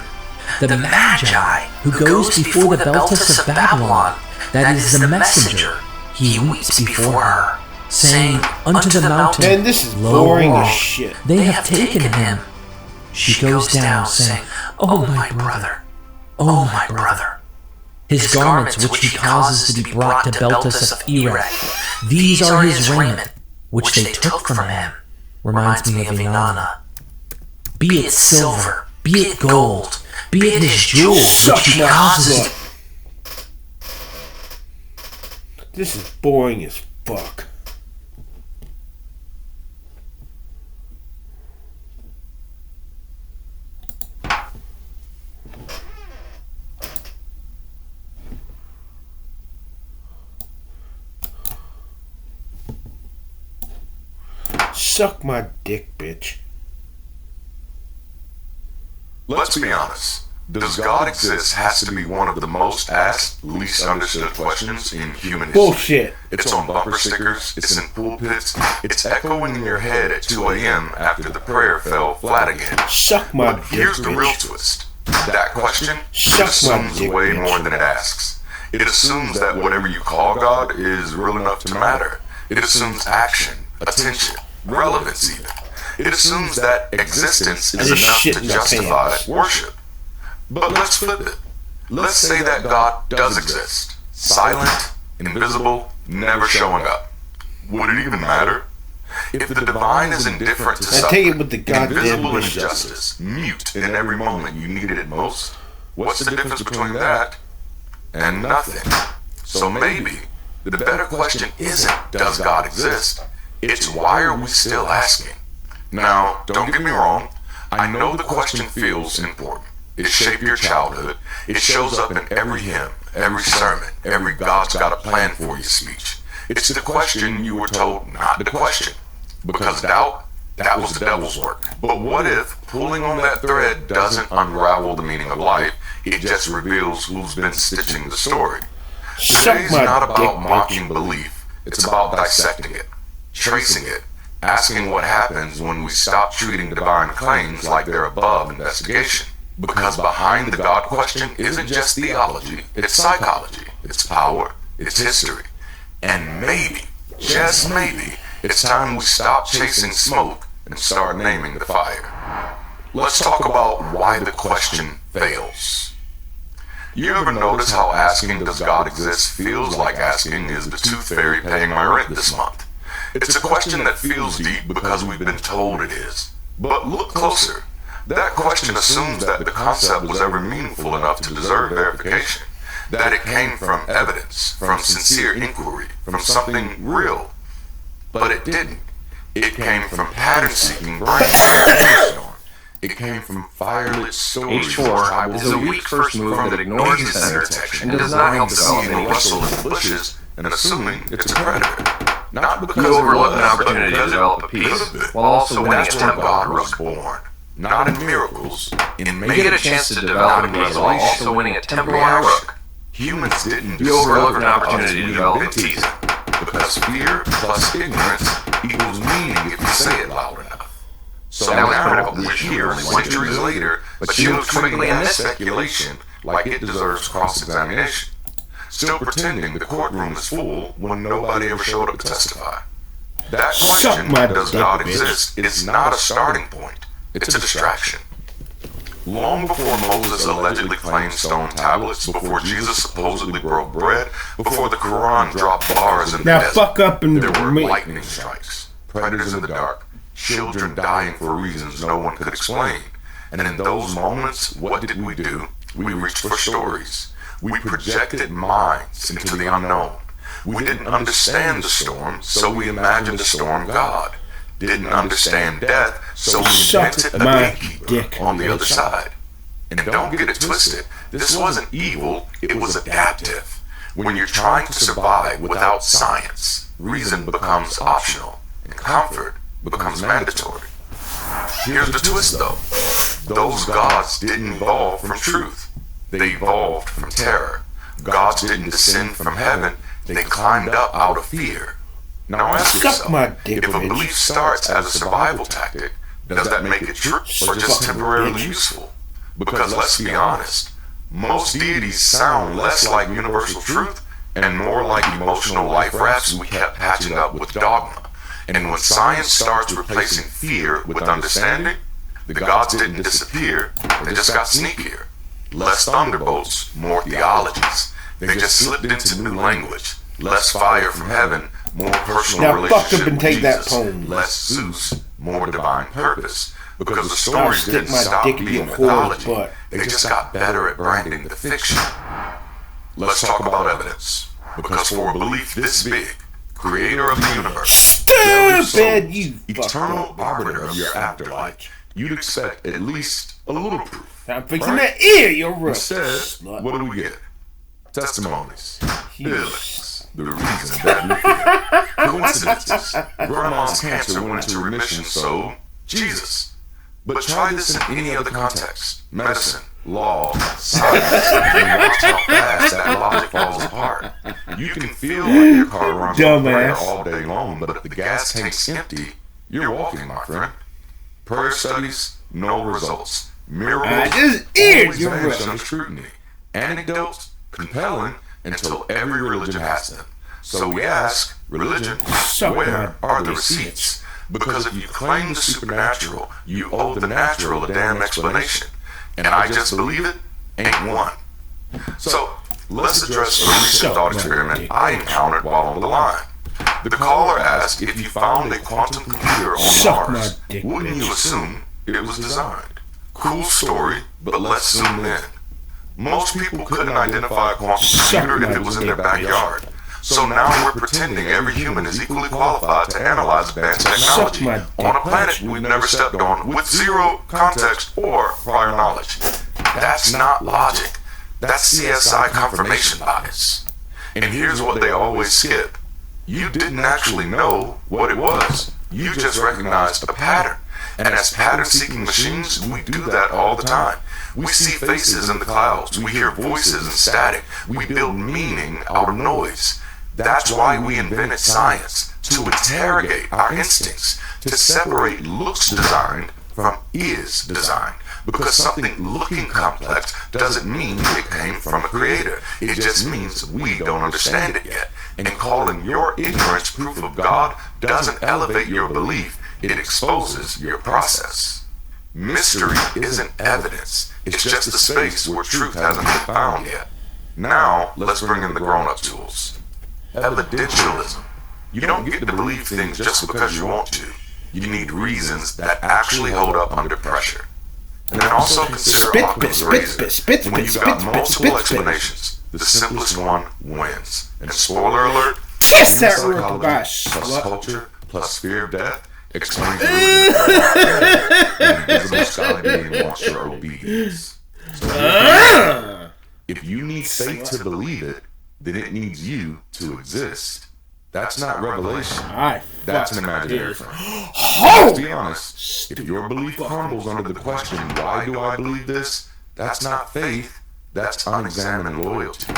The Magi who goes before the Beltis of Babylon, that is the messenger, he weeps before her, saying unto the mountain, Man, this is Lo, boring world, as shit. they have taken him. She goes down, saying, O my brother, O my brother. His garments which he causes to be brought to Beltis of Erech, these are his raiment, which they took from him. Reminds me of Inanna. Be it silver, be it gold, be it his jewels which he causes. This is boring as fuck. Suck my dick, bitch. Let's be honest. Does God exist has to be one of the most asked, least understood questions in human history. Bullshit. It's on bumper stickers, it's in pulpits, it's echoing in your head at 2 a.m. after the prayer fell flat again. Suck my But dick, here's the real bitch. twist. That question Suck my assumes dick, way bitch. more than it asks. It assumes that whatever you call God is real enough to matter. It assumes action, attention, relevance even. It assumes that existence is just enough shit to in my justify pants. worship. But let's flip it. Let's say that God does exist. Silent, invisible, never showing up. Would it even matter? If the divine is indifferent to I take it suffering, with the goddamn invisible business. injustice, mute in every moment you needed it most, what's the difference between that and nothing? So maybe the better question isn't, does God exist? It's, why are we still asking? Now, don't get me wrong. I know the question feels important. It shaped your childhood. It shows up in every hymn, every sermon, every God's got a plan for you speech. It's the question you were told not to question. Because doubt, that was the devil's work. But what if pulling on that thread doesn't unravel the meaning of life? It just reveals who's been stitching the story. Today's not about mocking belief. It's about dissecting it, tracing it, asking what happens when we stop treating divine claims like they're above investigation. Because behind the God question isn't just theology, it's psychology, it's power, it's history. And maybe, just maybe, it's time we stop chasing smoke and start naming the fire. Let's talk about why the question fails. You ever notice how asking does God exist feels like asking is the tooth fairy paying my rent this month? It's a question that feels deep because we've been told it is. But look closer. That question assumes that the concept was ever meaningful enough to deserve verification. That it came from evidence, from sincere inquiry, from something real. But it didn't. It came from pattern-seeking brain. It came from fire-lit stories. H4 is a weak first move that ignores the center detection and does not help seeing the rustle in the bushes and assuming it's a predator. Not because you overlook an opportunity to develop a piece, while also winning a tempo. God was born. Not in miracles, in you get a chance to develop a piece while also winning a temporary rook. Humans didn't you overlook an opportunity to develop a piece. Because fear plus ignorance equals meaning if you say it loud enough. So that now we're here centuries later, but still treating that speculation like it deserves cross-examination. Still pretending the courtroom is full when nobody ever showed up to testify. That question, does God exist, is not a starting point. It's a distraction. Long before Moses allegedly claimed stone tablets, before Jesus supposedly broke bread, before the Quran dropped bars in the desert, fuck up and there were lightning strikes, predators in the dark, children dying for reasons no one could explain. And in those moments, what did we do? We reached for stories. We projected minds into the unknown. We didn't understand the storm, so we imagined a storm god. Didn't understand death, so we invented a gatekeeper on the other side. And don't get it twisted, this wasn't evil, it was adaptive. When you're trying to survive without science, reason becomes optional, and comfort becomes mandatory. Here's the twist though. Those gods didn't evolve from truth. They evolved from terror. Gods didn't descend from heaven, they climbed up out of fear. Now ask yourself, if a belief starts as a survival tactic, does that make it true or just temporarily useful? Because let's be honest, most deities sound less like universal truth and more like emotional life rafts we kept patching up with dogma. And when science starts replacing fear with understanding, the gods didn't disappear, they just got sneakier. Less thunderbolts, more theologies. They just slipped into new language. Less fire from heaven, more personal relationship with Jesus. Less Zeus, more divine purpose. Because the stories didn't stop being mythology. They just got better at branding the fiction. Let's talk about evidence. Because for a belief this big, creator of the universe, eternal arbiter of your afterlife, you'd expect at least a little proof. I'm fixing that ear, you're right. Instead, what do we get? Testimonies, feelings, the reason that we feel. Coincidences. Grandma's cancer went into remission, so Jesus. But try this in any other context. Medicine, law, science, and watch how fast that logic falls apart. You can feel like your car runs on prayer all day long, but if the gas tank's empty, you're walking, my friend. Prayer studies, no results. Miracles, always vanish under scrutiny. Anecdotes, compelling until every religion has them. So we ask, religion, where are the receipts? Because if you claim the supernatural, you owe the natural a damn explanation. And I just believe it, ain't one. So, let's address a recent thought experiment I encountered while on the line. The caller asked if you found a quantum computer on Mars, wouldn't you assume it was designed? Cool story, but let's zoom in. Most people couldn't identify a quantum computer if it was in their backyard. So now we're pretending every human is equally qualified to analyze advanced technology on a planet we've never stepped on with zero context or prior knowledge. That's not logic. That's CSI confirmation bias. And here's what they always skip. You didn't actually know what it was. You just recognized a pattern. And as pattern-seeking machines, we do that all the time. We see faces in the clouds. We hear voices in static. We build meaning out of noise. That's why we invented science, to interrogate our instincts, to separate looks designed from is designed. Because something looking complex doesn't mean it came from a creator. It just means we don't understand it yet. And calling your ignorance proof of God doesn't elevate your belief, it exposes your process. Mystery isn't evidence, it's just a space where truth hasn't been found yet. Now, let's bring in the grown-up tools. Evidentialism. You don't get to believe things just because you want to. You need reasons that actually hold up under pressure. And then also consider Occam's razor. When you've got multiple explanations, the simplest one wins. And spoiler alert, Kiss that rook, plus culture, plus fear of death, explains the invisible sky being wants your obedience. So if you need faith to believe it, then it needs you to exist. That's not revelation. That's an imaginary frame. Let's be honest. If your belief crumbles under the question, why do I believe this? That's not faith. That's unexamined loyalty.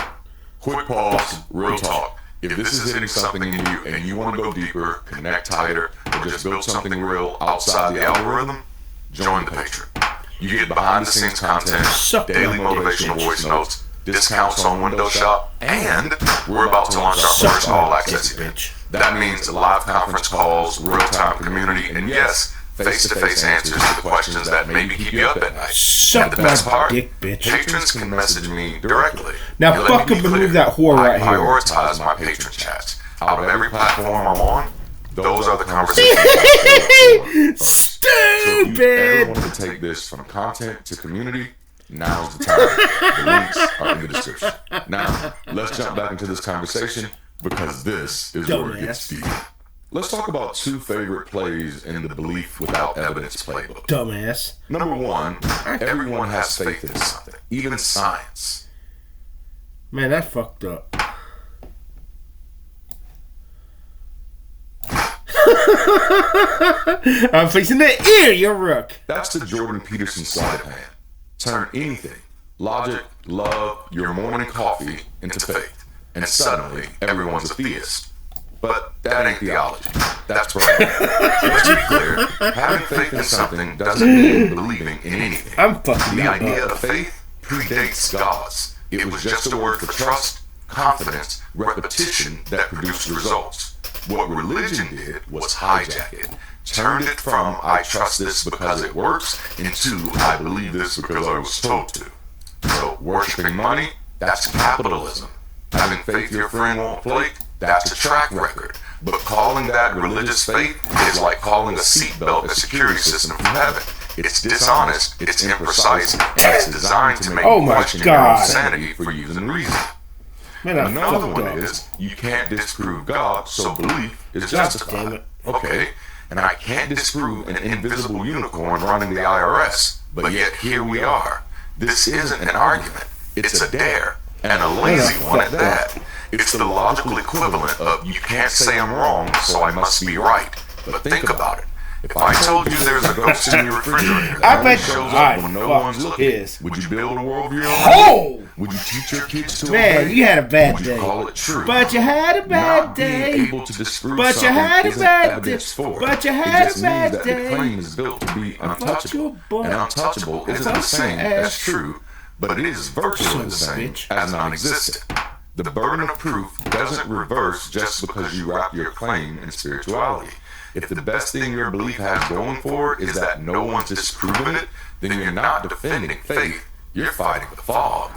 Quick pause, real talk. If this is hitting something in you and you want to go deeper, connect tighter, or just build something real outside the algorithm, join the Patreon. You get behind the scenes content, daily motivational voice notes, discounts on Windows Shop, and we're about to launch our first all-access event. That means live conference calls, real-time community, and yes, face-to-face answers to the questions that maybe keep you up at night. And the best part, patrons can message me directly. Now fucking remove that whore right here. I prioritize my patron chats. Out of every platform I'm on, those are the conversations. Stupid! So if you ever wanted to take this from content to community, now's the time. The links are in the description. Now, let's jump back into this conversation because this is where it gets deep. Let's talk about two favorite plays in the belief without evidence playbook. Dumbass. Number one, everyone has faith in something, even science. Man, that fucked up. I'm fixing the ear, you rook. That's the Jordan Peterson sleight of hand. Turn anything, logic, love, your morning coffee into faith, and suddenly everyone's a theist. But that ain't theology. That's right. Let's be clear, having faith in something doesn't mean believing in anything. I'm fucking The idea of faith predates God's. It was just a word for trust, confidence, repetition that produced results. What religion did was hijack it. Turned it from, I trust this because it works, into, I believe this because I was told to. So, worshiping money, that's capitalism. Having faith your friend won't flake, that's a track record. But calling that religious faith is like calling a seatbelt a security system from heaven. It's dishonest, it's imprecise, and it's designed to make you question your own sanity for using reason. Another one is, you can't disprove God, so belief is justified. Okay. And I can't disprove an invisible unicorn running the IRS, but yet here we are. This isn't an argument, it's a dare, and a lazy one at that. It's the logical equivalent of, you can't say I'm wrong, so I must be right. But think about it. If I told you there's a ghost in your refrigerator that only shows up when no one's looking, would you build a worldview on it? Would you teach your kids to obey? Man, you had a bad Would day. you call it true? But you had a bad Not day. being able to disprove But you something had a isn't bad evidence day. for it. But you It had just a means bad that day. the claim is built to be untouchable. boy. And untouchable isn't the same as true, but it is virtually the same as non-existent. The burden of proof doesn't reverse just because you wrap your claim in spirituality. If the best thing your belief has going for it is that no one's disproven it, then you're not defending faith, you're fighting the fog.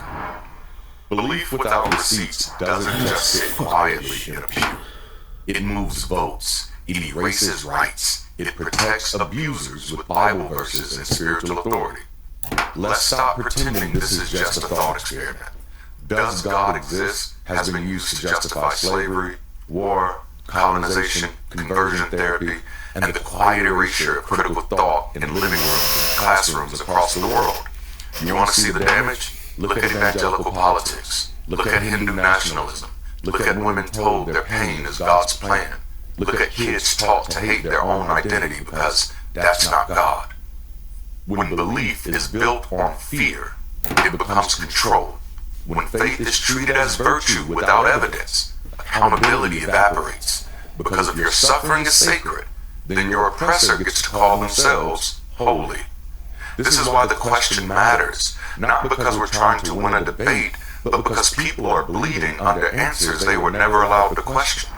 Belief without receipts doesn't just sit quietly in a pew. It moves votes, it erases rights, it protects abusers with Bible verses and spiritual authority. Let's stop pretending this is just a thought experiment. Does God exist has been used to justify slavery, war, colonization, conversion therapy, and the quiet erasure of critical thought in living rooms and classrooms across the world. You want to see the damage? Look at evangelical politics. Look at Hindu nationalism. Look at women told their pain is God's plan. Look at kids taught to hate their own identity because that's not God. When belief is built on fear, it becomes control. When faith is treated as virtue without evidence, accountability evaporates. Because if your suffering is sacred, then your oppressor gets to call themselves holy. This is why the question matters, not because we're trying to win a debate, but because people are bleeding under answers they were never allowed to question.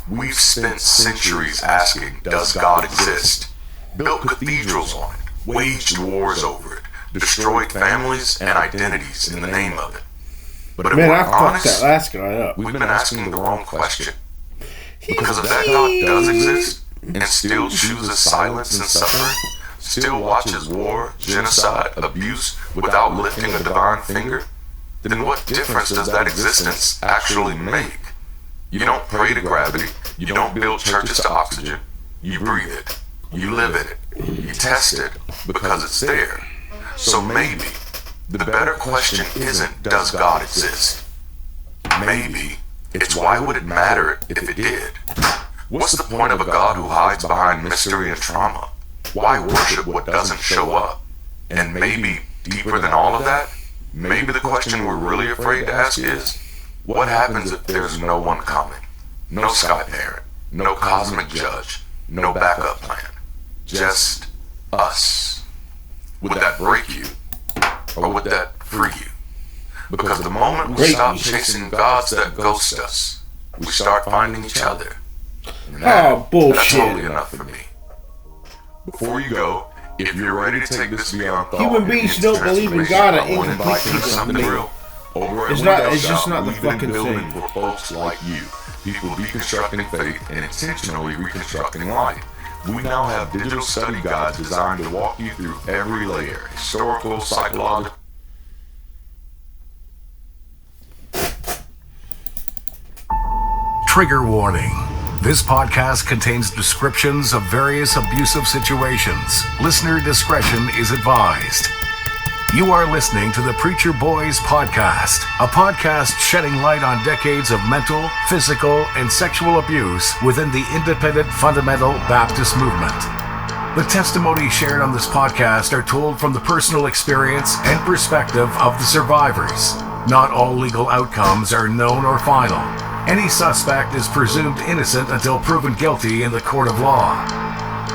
We've spent centuries asking, does God exist? Built cathedrals on it, waged wars over it, destroyed families and identities in the name of it. But if we're honest, that last guy up. we've been asking the wrong question. Because if that God does exist, and still chooses silence and suffering, still watches war, genocide, abuse without lifting a divine finger, then what difference does that existence actually make? You don't pray to gravity, you don't build churches to oxygen, you breathe it, you live in it, you test it because it's there. So maybe the better question isn't, does God exist? Maybe it's, why would it matter if it did? What's the point of a God who hides behind mystery and trauma? Why worship what doesn't show up? And maybe deeper than all of that, maybe the question we're really afraid to ask is, what happens if there's no one coming? No sky parent, no cosmic judge, no backup plan. Just us. Would that break you? Or would that free you? Because the moment we stop chasing gods that ghost us, we start finding each other. And that's totally enough for me. Before you go, if you're ready to take this beyond thought, human beings don't believe in God or incomplete people. Something real. Over It's just not the fucking thing. For folks like you, people deconstructing faith and intentionally reconstructing life. We now have digital study guides designed to walk you through every layer: historical, psychological. Trigger warning. This podcast contains descriptions of various abusive situations. Listener discretion is advised. You are listening to the Preacher Boys Podcast, a podcast shedding light on decades of mental, physical, and sexual abuse within the independent fundamental Baptist movement. The testimonies shared on this podcast are told from the personal experience and perspective of the survivors. Not all legal outcomes are known or final. Any suspect is presumed innocent until proven guilty in the court of law.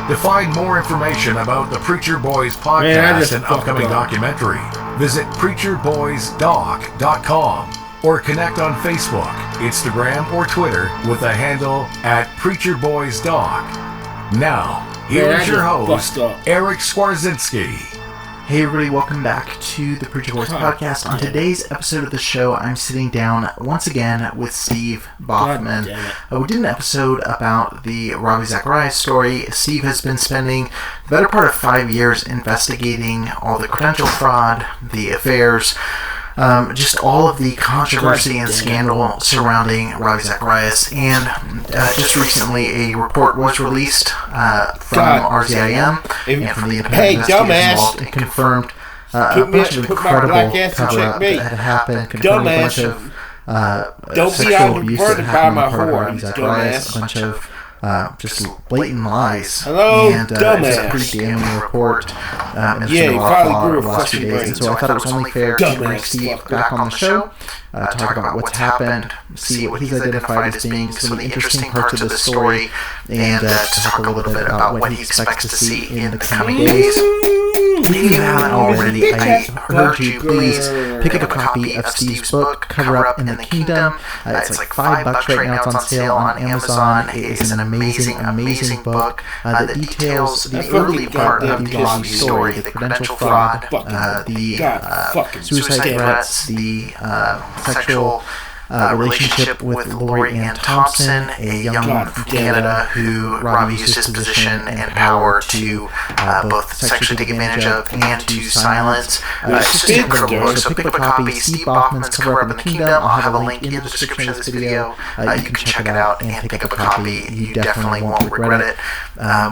To find more information about the Preacher Boys Podcast and upcoming documentary, visit preacherboysdoc.com or connect on Facebook, Instagram, or Twitter with the handle @preacherboysdoc. Now, here is your host, Eric Skwarczynski. Hey everybody, welcome back to the Preacher Boys Podcast. On today's episode of the show, I'm sitting down once again with Steve Baughman. We did an episode about the Ravi Zacharias story. Steve has been spending the better part of 5 years investigating all the credential fraud, the affairs, just all of the controversy and scandal surrounding Ravi Zacharias. And just recently a report was released from RZIM and from the independent investigators involved and confirmed a bunch of incredible cover-up that had happened, confirmed a bunch of sexual abuse that happened on the part of Ravi Zacharias, a bunch of just blatant lies. And it's a pretty damning report. And there's been a lot of fallout over the last few days. And so I thought it was only fair to bring Steve back on the show, talk about what's happened, see what he's identified as being some of the interesting parts of the story, and to talk a little bit about what he expects to see in the coming days. If you haven't already, I urge you, please pick up a copy of Steve's book, Cover Up in the Kingdom. It's like $5 right now. It's on sale on Amazon. It is an amazing, amazing book that details the early part of the Ravi story, the credential fraud, the suicide threats, the sexual relationship with Lori Ann Thompson, a young woman from Canada who Ravi used his position and power to both sexually take advantage of and to silence. It's just an incredible book, so pick up a copy. Steve Baughman's Cover Up in the Kingdom. I'll have a link in the description of this video. You can check it out and pick up a copy. You definitely won't regret it.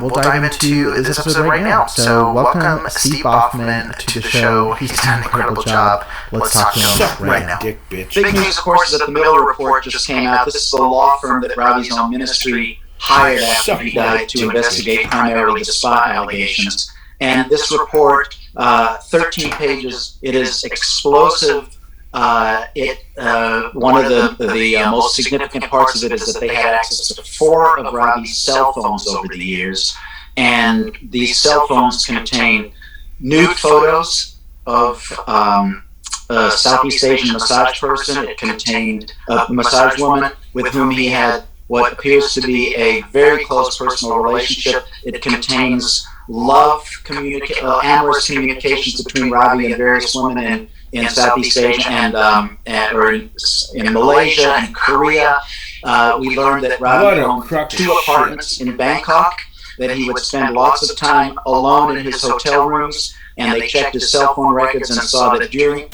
We'll dive into this episode right now. So welcome Steve Baughman to the show. He's done an incredible job. Let's talk to him right now. Big news, of course, is that the Miller Report just came out. This is the law firm that Ravi's own ministry hired after he died to investigate primarily the spot allegations. And this report, 13 pages, it is explosive. One of the most significant parts of it is that they had access to 4 of Robbie's cell phones over the years, and these cell phones contain nude photos of a Southeast Asian massage person. It contained a massage woman with whom he had what appears to be a very close personal relationship. It contains amorous communications between Robbie and various women in Southeast Asia or in Malaysia and Korea. We learned that Robbie owned 2 apartments in Bangkok, that he would spend lots of time alone in his hotel rooms, and they checked his cell phone records and saw that during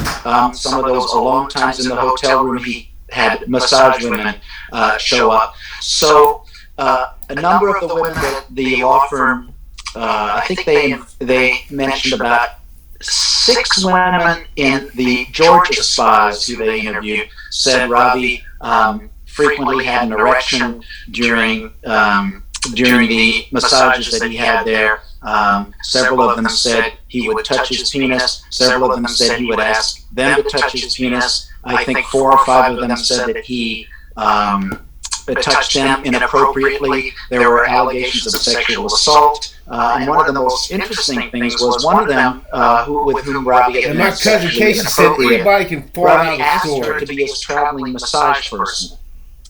some of those alone times in the hotel room, he had massage women show up. So a number of the women that the law firm, I think they mentioned about 6 women in the Georgia spas who they interviewed said Robbie frequently had an erection during the massages that he had there. Several of them said he would touch his penis. Several of them said he would ask them to touch his penis. I think 4 or 5 of them said that he touched them inappropriately. There were allegations of sexual assault. And one of the most interesting things was one of them, with whom Robbie had been sexually inappropriate. Robbie asked her to be his traveling massage person.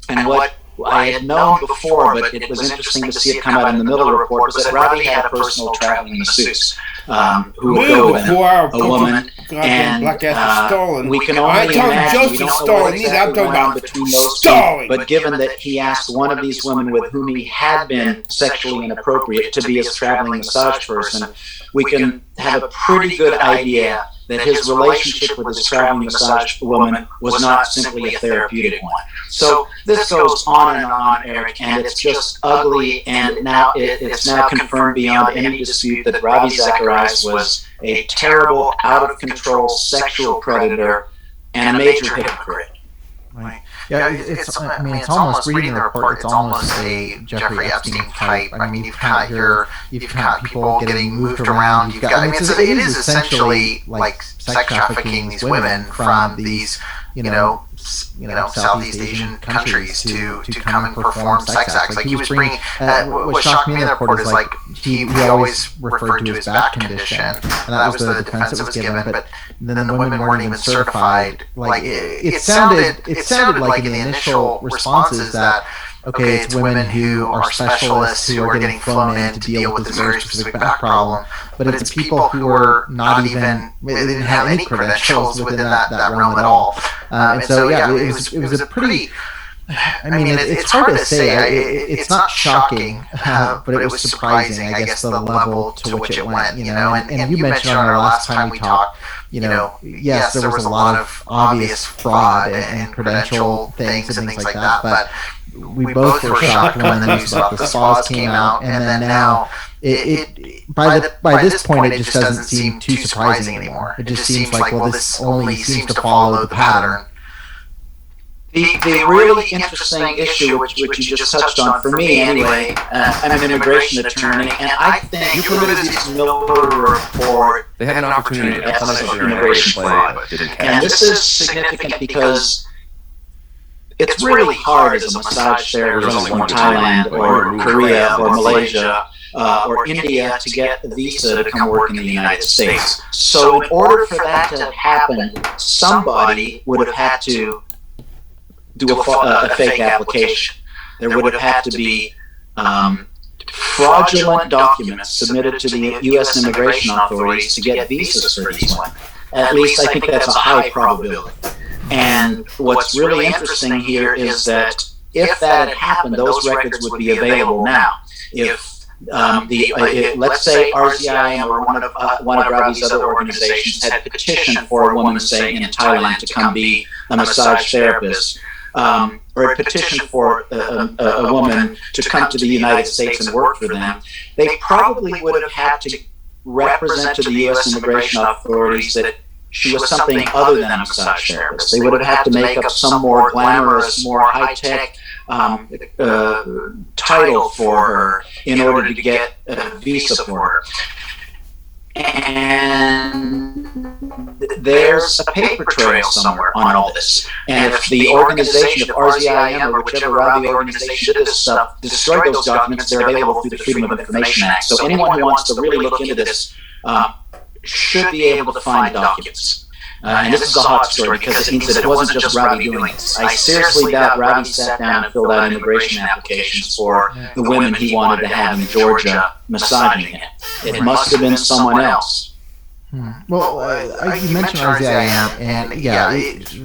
And what I had known before, but it was interesting to see it come out in the Miller report, was that Robbie had a personal traveling masseuse who would go with a woman, and we can only imagine, we don't know what exactly went on between those 2, but given that he asked one of these women with whom he had been sexually inappropriate to be his traveling massage person, we can have a pretty good idea that his relationship with his traveling massage woman was not simply a therapeutic one. So this goes on and on, Eric, and it's just ugly, and now it's now confirmed beyond any dispute that Ravi Zacharias was a terrible, out-of-control sexual predator and a major hypocrite. Right. Yeah, it's almost reading the report. It's almost a Jeffrey Epstein type. I mean, you've got people getting moved around. It is essentially like sex trafficking these women from these, Southeast Asian countries to come and perform sex acts. Like he was bringing. What shocked me in the report is like he always referred to his back condition, and that was the defense that was given. But then the women weren't even certified. Like it sounded like in the initial responses that okay, it's women who are specialists who are getting flown in to deal with this very specific back problem, but it's people who are not even, they didn't have any credentials within that realm at all. And so yeah, it was a pretty, I mean, it's hard to say. It's not shocking, but it was surprising, I guess, the level to which it went, and you mentioned on our last time we talked, yes, there was a lot of obvious fraud and credential things and things like that, but we both were shocked when the news about the spas came out, and then now by this point it just doesn't seem too surprising anymore. It just seems like, well, this only seems to follow the pattern. The really interesting issue, which you just touched on, for me anyway, I'm an immigration attorney, and I think this Miller report, they had an opportunity to punish immigration fraud, but didn't catch it. And this is significant because it's really hard as a massage therapist from Thailand or Korea or Malaysia or India to get a visa to come work in the United States. So in order for that to happen, somebody would have had to do a fake application. There would have had to be fraudulent documents submitted to the U.S. immigration authorities to get visas for these women. At least I think that's a high probability. And what's really interesting here is that if that had happened, those records would be available now. If let's say RZI or one of Ravi's other organizations had petitioned for a woman, say in Thailand, to come be a massage therapist, or a petition for a woman to come to the United States and work for them, they probably would have had to represent to the U.S. immigration authorities that she was something other than a massage therapist. They would have had to make up some more glamorous, more high-tech title for her in order to get a visa for her. And there's a paper trail somewhere on all this. And if the organization of RZIM or whichever Ravi organization did this stuff destroyed those documents, they're available through the Freedom of Information Act. So anyone who wants to really look into this should be able to find documents. And this is a hot story because it means that it wasn't just Ravi doing this. I seriously doubt Ravi sat down and filled out immigration applications for the women he wanted to have in Georgia massaging him. It must have been someone else. Well, you mentioned RZIM, and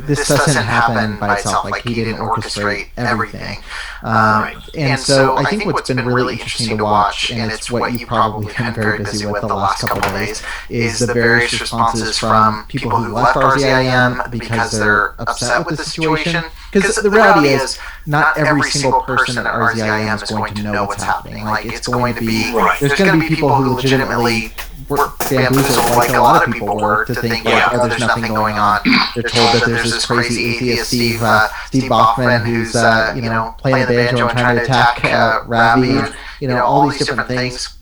this doesn't happen by itself. Like, he didn't orchestrate everything. And so I think what's been really interesting to watch, and it's what you've probably been very busy with the last couple of days, is the various responses from people who left RZIM because they're upset with the situation. Because the reality is, not every single person at RZIM is going to know what's happening. Like, it's going to be, there's going to be people who legitimately were bamboozled, like a lot of people were, to think, like, oh, there's nothing going on. They're told that there's this crazy atheist Steve Bachman who's, playing the banjo and trying to attack Ravi, and, all these different things.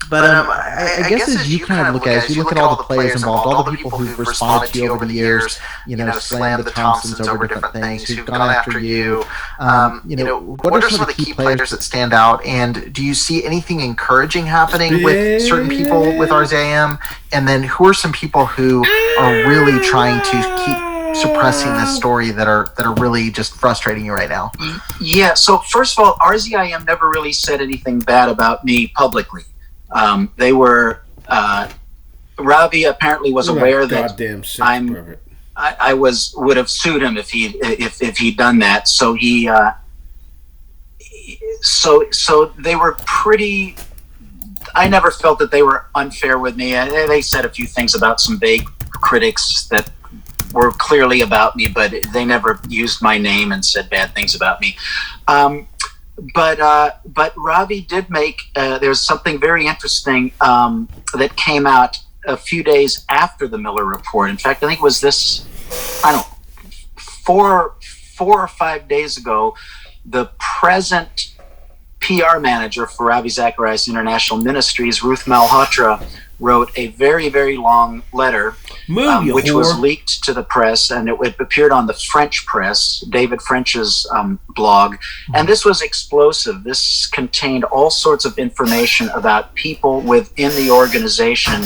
But I guess as you kind of look at it, as you look at all the players involved, all the people who've responded to you over the years, slammed the Thompsons over different things, who've gone after you, what are some of the key players that stand out? And do you see anything encouraging happening with certain people with RZIM? And then who are some people who are really trying to keep suppressing this story that are really just frustrating you right now? Yeah, so first of all, RZIM never really said anything bad about me publicly. They were Ravi apparently was aware that I would have sued him if he'd done that. So he so they were pretty. I never felt that they were unfair with me. They said a few things about some vague critics that were clearly about me, but they never used my name and said bad things about me. But Ravi did make, there's something very interesting that came out a few days after the Miller report. In fact, I think it was this, 4 or 5 days ago, the present PR manager for Ravi Zacharias International Ministries, Ruth Malhotra, wrote a very, very long letter, which was leaked to the press, and it appeared on the French press, David French's blog. And this was explosive. This contained all sorts of information about people within the organization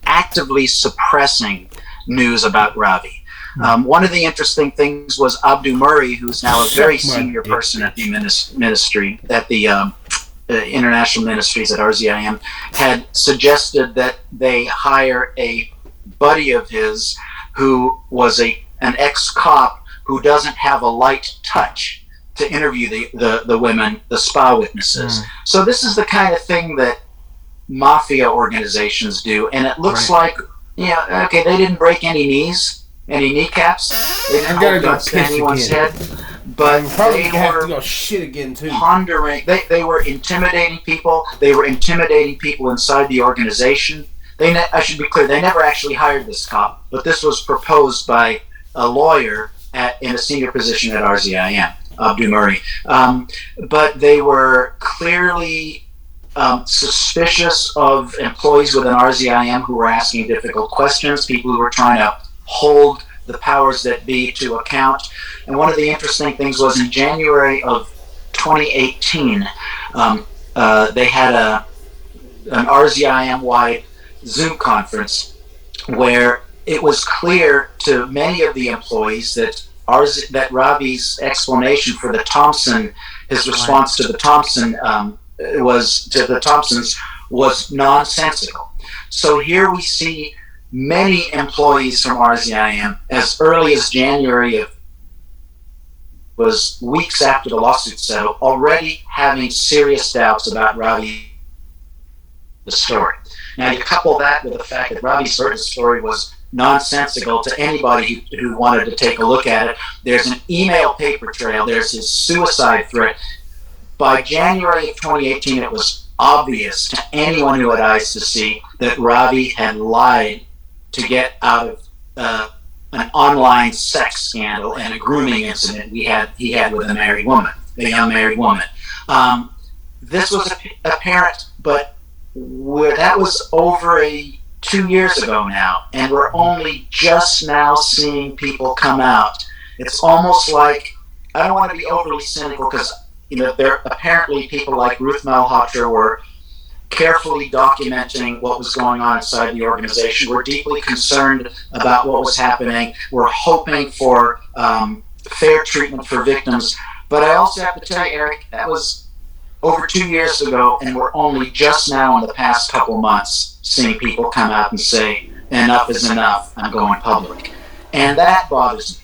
actively suppressing news about Ravi. One of the interesting things was Abdu Murray, who's now a very senior person at the ministry, at the International Ministries at RZIM, had suggested that they hire a buddy of his who was an ex-cop who doesn't have a light touch to interview the women, the spa witnesses. So this is the kind of thing that mafia organizations do, and it looks like, they didn't break any knees, any kneecaps, they didn't hold guns to anyone's head. But they were shit again too. Pondering. They were intimidating people. They were intimidating people inside the organization. I should be clear. They never actually hired this cop, but this was proposed by a lawyer in a senior position at RZIM, Abdu Murray. But they were clearly suspicious of employees within RZIM who were asking difficult questions. People who were trying to hold the powers that be to account. And one of the interesting things was in January of 2018, they had an RZIM-wide Zoom conference where it was clear to many of the employees that Ravi's explanation for the Thompson, his response to the Thompson was nonsensical. So here we see many employees from RZIM, as early as January was weeks after the lawsuit settled, already having serious doubts about Ravi, the story. Now you couple that with the fact that Ravi's story was nonsensical to anybody who wanted to take a look at it. There's an email paper trail. There's his suicide threat. By January of 2018, it was obvious to anyone who had eyes to see that Ravi had lied to get out of an online sex scandal and a grooming incident he had with a young married woman. This was apparent, but that was over 2 years ago now, and we're only just now seeing people come out. It's almost like, I don't want to be overly cynical, because there apparently people like Ruth Malhotra were carefully documenting what was going on inside the organization. We're deeply concerned about what was happening. We're hoping for fair treatment for victims. But I also have to tell you, Eric, that was over 2 years ago, and we're only just now in the past couple months seeing people come out and say, enough is enough, I'm going public. And that bothers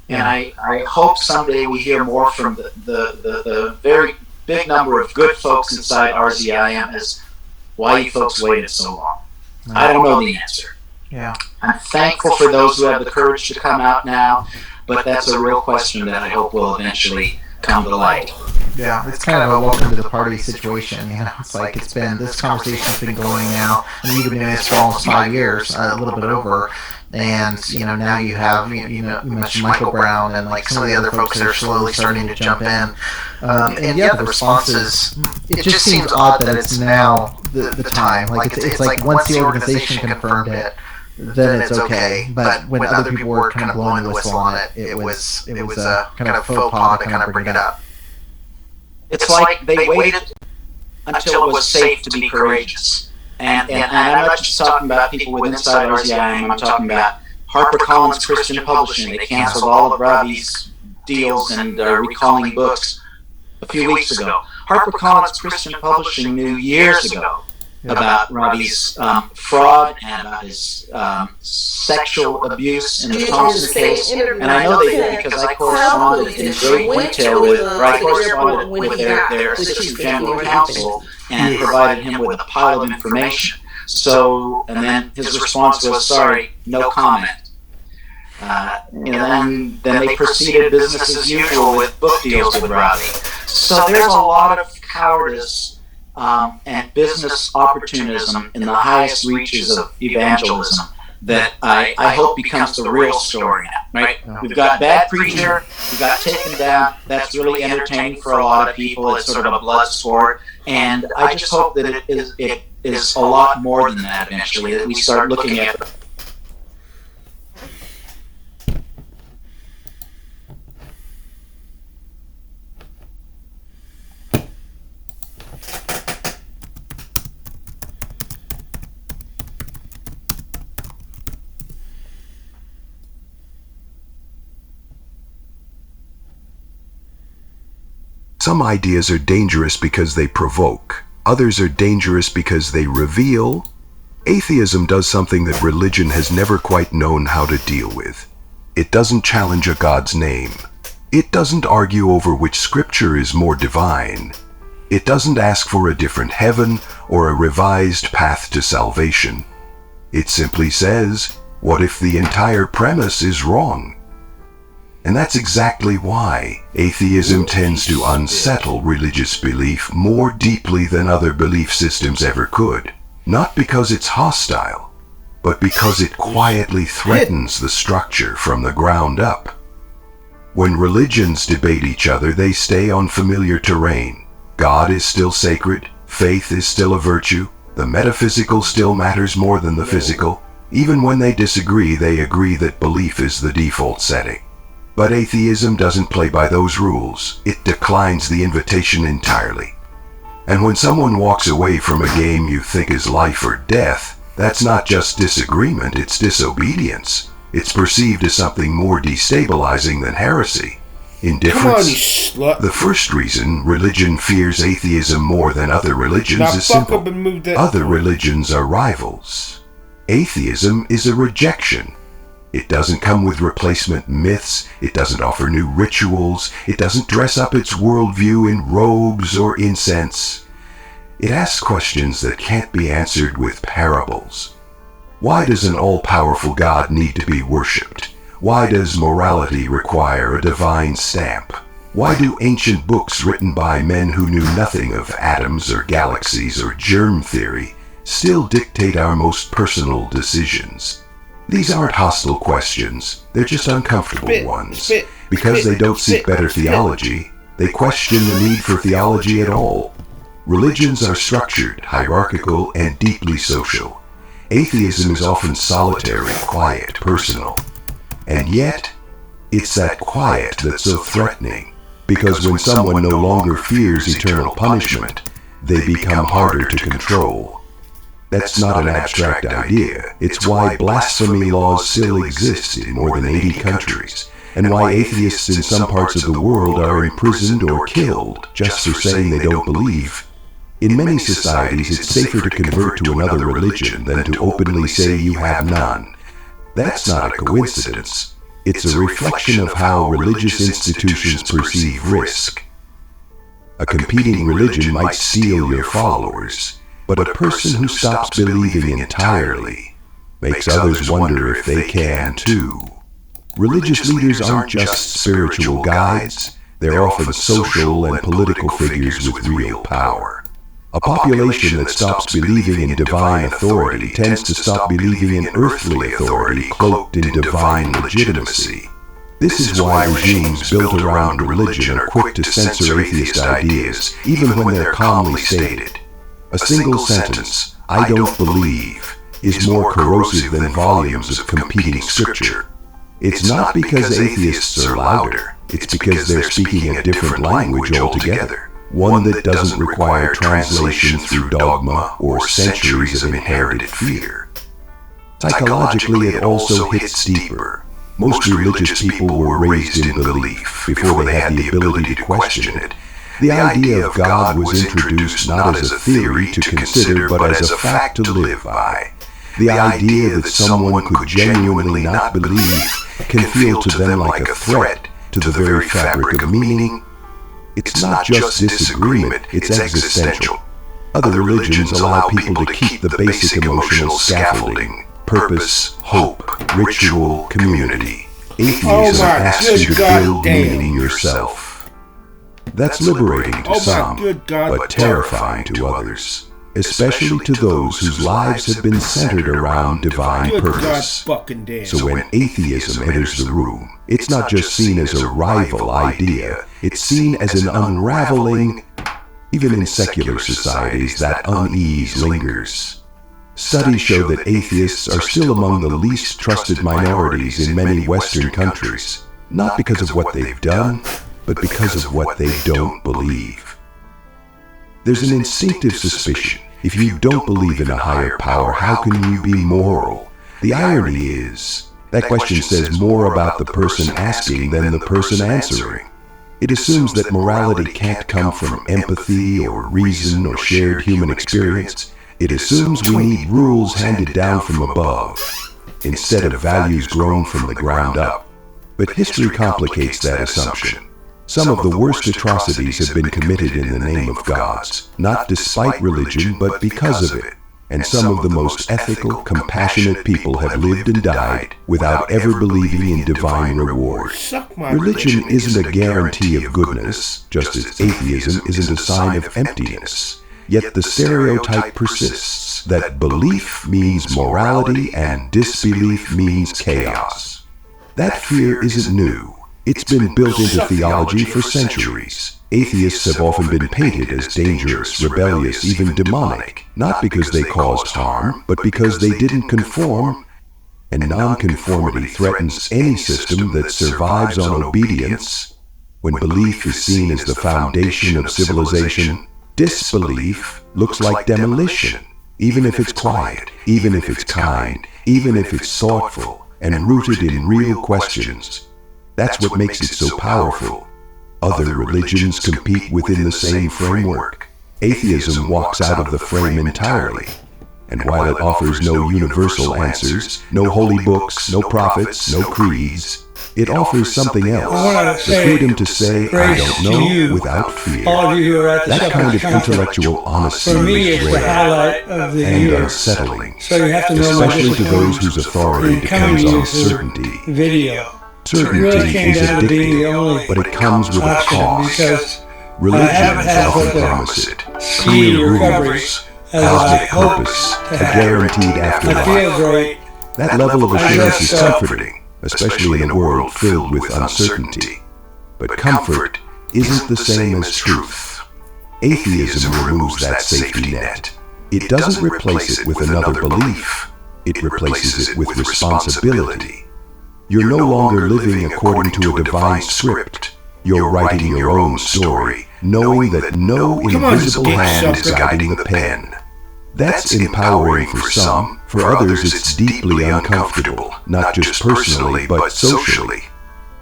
me. And I hope someday we hear more from the very big number of good folks inside RZIM as why you folks waited so long. I don't know the answer. Yeah. I'm thankful for those who have the courage to come out now, but that's a real question that I hope will eventually come to light. Yeah, it's kind of a welcome to the party situation. It's like this conversation's been going now, and you've been doing this for almost 5 years, a little bit over. And now you have you mentioned Michael Brown and like some of the other folks that are slowly starting to jump in. And yeah, the responses. It just seems odd that it's now the time. Like it's like once the organization confirmed it, then it's okay. But when other people were kind of blowing the whistle on it, it was a kind of faux pas to kind of bring it up. It's like they waited until it was safe to be courageous. And I'm not just talking about people with inside RZIM, I'm talking about HarperCollins Christian Publishing. They canceled all of Robbie's deals and are recalling books a few weeks ago. HarperCollins Christian Publishing knew years ago about Robbie's fraud and about his sexual abuse in the Thompson case. And I know they did because I corresponded in great detail with their Assistant General Counsel and provided him with a pile of information. So, and then his response was, sorry, no comment. Then they proceeded business as usual with book deals with Robbie. So there's a lot of cowardice and business opportunism in the highest reaches of evangelism that I hope becomes the real story now, right? We've got Bad Preacher, we've got Taken Down, that's really entertaining for a lot of people, it's sort of a blood sport, and I just hope that it is a lot more than that eventually, that we start looking at Some ideas are dangerous because they provoke. Others are dangerous because they reveal. Atheism does something that religion has never quite known how to deal with. It doesn't challenge a God's name. It doesn't argue over which scripture is more divine. It doesn't ask for a different heaven or a revised path to salvation. It simply says, what if the entire premise is wrong? And that's exactly why atheism tends to unsettle religious belief more deeply than other belief systems ever could. Not because it's hostile, but because it quietly threatens the structure from the ground up. When religions debate each other, they stay on familiar terrain. God is still sacred, faith is still a virtue, the metaphysical still matters more than the physical. Even when they disagree, they agree that belief is the default setting. But atheism doesn't play by those rules. It declines the invitation entirely. And when someone walks away from a game you think is life or death, that's not just disagreement, it's disobedience. It's perceived as something more destabilizing than heresy. Indifference. The first reason religion fears atheism more than other religions is simple. Other religions are rivals. Atheism is a rejection. It doesn't come with replacement myths, it doesn't offer new rituals, it doesn't dress up its worldview in robes or incense. It asks questions that can't be answered with parables. Why does an all-powerful God need to be worshipped? Why does morality require a divine stamp? Why do ancient books written by men who knew nothing of atoms or galaxies or germ theory still dictate our most personal decisions? These aren't hostile questions, they're just uncomfortable ones. Because they don't seek better theology, they question the need for theology at all. Religions are structured, hierarchical, and deeply social. Atheism is often solitary, quiet, personal. And yet, it's that quiet that's so threatening, because when someone no longer fears eternal punishment, they become harder to control. That's not an abstract idea. It's why blasphemy laws still exist in more than 80 countries, and why atheists in some parts of the world are imprisoned or killed just for saying they don't believe. In many societies, it's safer to convert to another religion than to openly say you have none. That's not a coincidence. It's a reflection of how religious institutions perceive risk. A competing religion might steal your followers, but a person who stops believing entirely makes others wonder if they can too. Religious leaders aren't just spiritual guides, they're often social and political figures with real power. A population that stops believing in divine authority tends to stop believing in earthly authority cloaked in divine legitimacy. This is why regimes built around religion are quick to censor atheist ideas, even when they're calmly stated. A single sentence, "I don't believe," is more corrosive than volumes of competing scripture. It's not because atheists are louder, it's because they're speaking a different language altogether, one that doesn't require translation through dogma or centuries of inherited fear. Psychologically, it also hits deeper. Most religious people were raised in belief before they had the ability to question it. The idea of God was introduced not as a theory to consider, but as a fact to live by. The idea that someone could genuinely not believe can feel to them like a threat to the very fabric of meaning. It's not just disagreement, it's existential. Other religions allow people to keep the basic emotional scaffolding: purpose, hope, ritual, community. Atheism asks you to build meaning yourself. That's liberating to some, but terrifying to others, especially to those whose lives have been centered around divine purpose. So when atheism enters the room, it's not just seen as a rival idea, it's seen as an unraveling. Even in secular societies, that unease lingers. Studies show that atheists are still among the least trusted minorities in many Western countries, not because of what they've done, but because of what they don't believe. There's an instinctive suspicion. If you don't believe in a higher power, how can you be moral? The irony is, that question says more about the person asking than the person answering. It assumes that morality can't come from empathy or reason or shared human experience. It assumes we need rules handed down from above, instead of values grown from the ground up. But history complicates that assumption. Some of the worst atrocities have been committed in the name of gods, not despite religion, but because of it. And some of the most ethical, compassionate people have lived and died without ever believing in divine reward. Religion isn't a guarantee of goodness, just as atheism isn't a sign of emptiness. Yet the stereotype persists that belief means morality and disbelief means chaos. That fear isn't new. It's been built into theology for centuries. Atheists have often been painted as dangerous, rebellious, even demonic, not because they caused harm, but because they didn't conform. And nonconformity threatens any system that survives on obedience. When belief is seen as the foundation of civilization, disbelief looks like demolition, even if it's quiet, even if it's kind, even if it's thoughtful and rooted in real questions. That's what makes it so powerful. Other religions compete within the same framework. Atheism walks out of the frame entirely. And while it offers no universal answers, no holy books, no prophets, no creeds, it offers something else. The freedom to say, I don't know, without fear. That kind of intellectual honesty is rare and unsettling, especially to those whose authority depends on certainty. Certainty is addictive, but it comes with a cost. Religions often promise it. Clear rules, cosmic purpose, a guaranteed afterlife. That level of assurance is comforting, especially in a world filled with uncertainty. But comfort isn't the same as truth. Atheism removes that safety net. It doesn't replace it with another belief. It replaces it with responsibility. You're no longer living according to a divine script. You're writing your own story, knowing that no invisible hand is guiding the pen. That's empowering for some. For others, it's deeply uncomfortable, not just personally, but socially.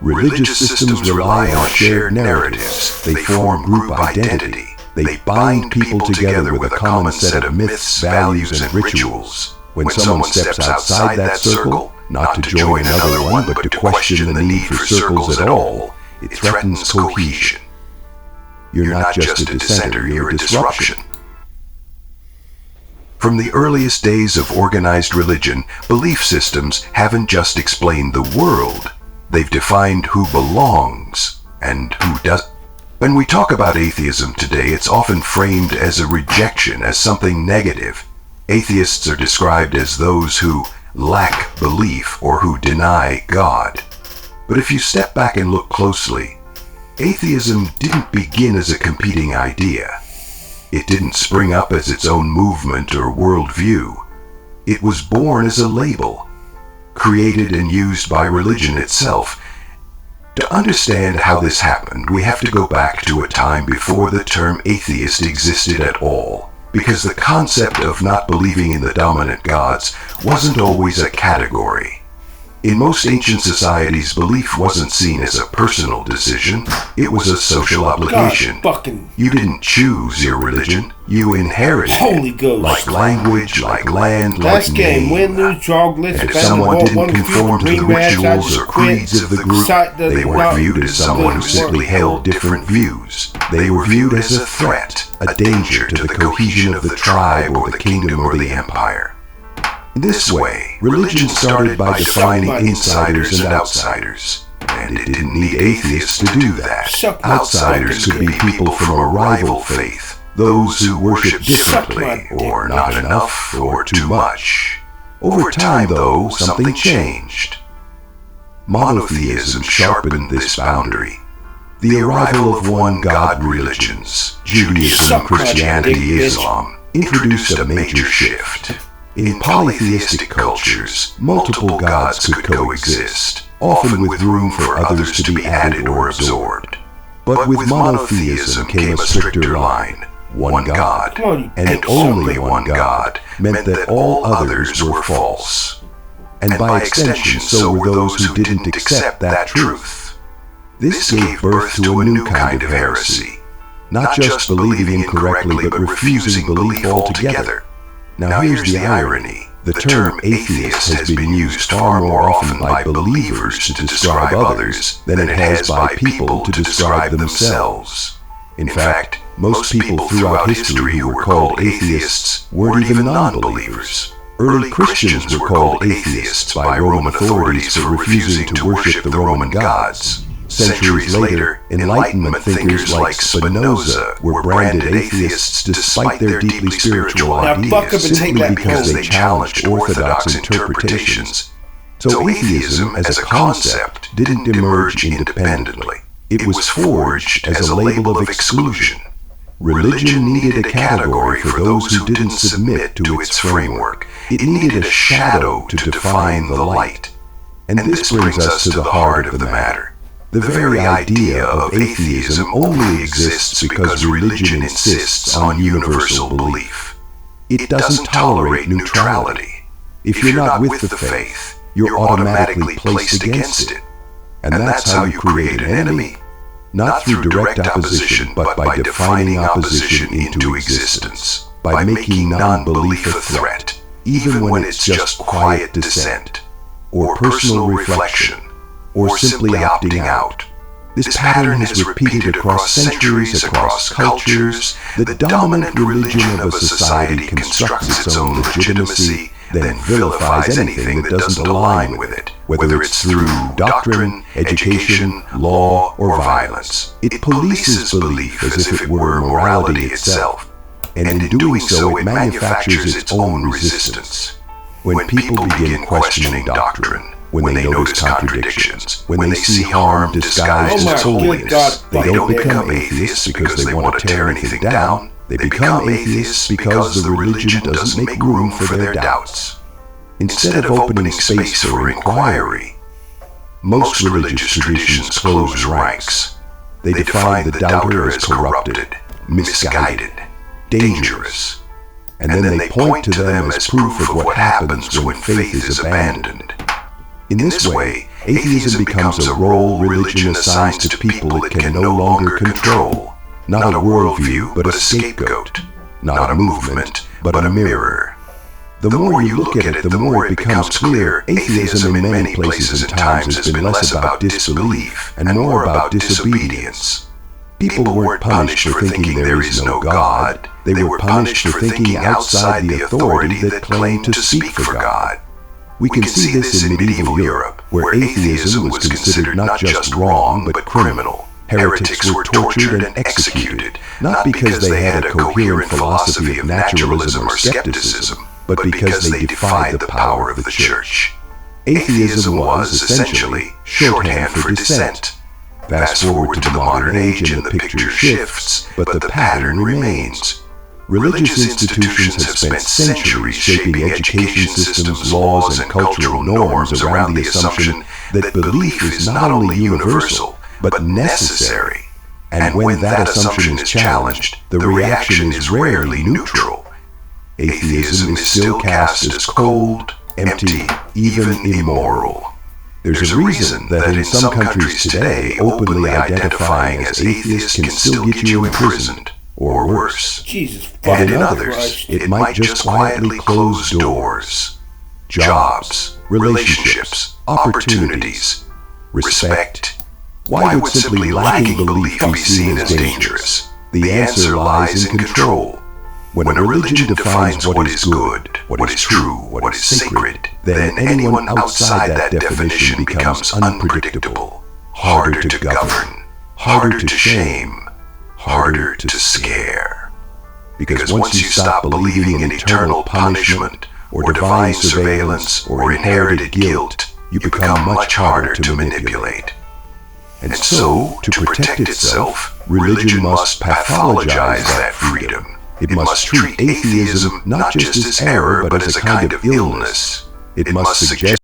Religious systems rely on shared narratives. They form group identity. They bind people together with a common set of myths, values, and rituals. When someone steps outside that circle, not to join another one, but to question the need for circles at all, it threatens cohesion. You're not just a dissenter, you're a disruption. From the earliest days of organized religion, belief systems haven't just explained the world. They've defined who belongs and who doesn't. When we talk about atheism today, it's often framed as a rejection, as something negative. Atheists are described as those who lack belief or who deny God. But if you step back and look closely, atheism didn't begin as a competing idea. It didn't spring up as its own movement or worldview. It was born as a label, created and used by religion itself. To understand how this happened, we have to go back to a time before the term atheist existed at all, because the concept of not believing in the dominant gods wasn't always a category. In most ancient societies, belief wasn't seen as a personal decision, it was a social obligation. You didn't choose your religion, you inherited Holy Ghost. Like language, like land, Last like game, name. win, lose, draw, glitch, And if someone didn't conform to the rituals or creeds of the group, they weren't viewed as someone who simply held different views. They were viewed as a threat, a danger to the cohesion of the tribe or the kingdom or the empire. In this way, religion started by defining insiders and outsiders, and it didn't need atheists to do that. Outsiders could be people from a rival faith, those who worship differently, or not enough, or too much. Over time, though, something changed. Monotheism sharpened this boundary. The arrival of one-God religions, Judaism, Christianity, Islam, introduced a major shift. In polytheistic cultures, multiple gods could coexist, often with room for others to be added or absorbed. But with monotheism came a stricter line. One God, and only one God, meant that all others were false. And by extension, so were those who didn't accept that truth. This gave birth to a new kind of heresy. Not just believing incorrectly, but refusing belief altogether. Now here's the irony. The term atheist has been used far more often by believers to describe others than it has by people to describe themselves. In fact, most people throughout history who were called atheists weren't even non-believers. Early Christians were called atheists by Roman authorities for refusing to worship the Roman gods. Centuries later, Enlightenment thinkers like Spinoza were branded atheists despite their deeply spiritual ideas, simply because they challenged orthodox interpretations. So atheism as a concept didn't emerge independently. It was forged as a label of exclusion. Religion needed a category for those who didn't submit to its framework. It needed a shadow to define the light. And this brings us to the heart of the matter. The very idea of atheism only exists because religion insists on universal belief. It doesn't tolerate neutrality. If you're not with the faith, you're automatically placed against it. And that's how you create an enemy. Not through direct opposition, but by defining opposition into existence, by making non-belief a threat, even when it's just quiet dissent, or personal reflection, or simply opting out. This pattern is repeated across centuries, across cultures. The dominant religion of a society constructs its own legitimacy, then vilifies anything that doesn't align with it, whether it's through doctrine, education, law, or violence. It polices belief as if it were morality itself, and in doing so it manufactures its own resistance. When people begin questioning doctrine, when they notice contradictions, when they see harm disguised as holiness. They don't become atheists because they want to tear anything down. They become atheists because the religion doesn't make room for their doubts. Instead of opening space for inquiry, most religious traditions close ranks. They define the doubter as corrupted, misguided, dangerous, and then they point to them as proof of what happens when faith is abandoned. In this way, atheism becomes a role religion assigns to people it can no longer control. Not a worldview, but a scapegoat. Not a movement, but a mirror. The more you look at it, the more it becomes clear atheism in many places and times has been less about disbelief and more about disobedience. People weren't punished for thinking there is no God. They were punished for thinking outside the authority that claimed to speak for God. We can see this in medieval Europe, where atheism was considered not just wrong, but criminal. Heretics were tortured and executed, not because they had a coherent philosophy of naturalism or skepticism, but because they defied the power of the church. Atheism was, essentially, shorthand for dissent. Fast forward to the modern age and the picture shifts, but the pattern remains. Religious institutions have spent centuries shaping education systems, laws, and cultural norms around the assumption that belief is not only universal, but necessary. And when that assumption is challenged, the reaction is rarely neutral. Atheism is still cast as cold, empty, even immoral. There's a reason that in some countries today, openly identifying as atheists can still get you imprisoned, or worse. And in others, it might just quietly close doors. Jobs, relationships, opportunities, respect. Why would simply lacking belief be seen as dangerous? The answer lies in control. When a religion defines what is good, what is true, what is sacred, then anyone outside that definition becomes unpredictable, harder to govern, harder to shame, harder to scare. Because once you stop believing in eternal punishment, or divine surveillance, or inherited guilt, you become much harder to manipulate. And so, to protect itself, religion must pathologize that freedom. It must treat atheism not just as error, but as a kind of illness. It must suggest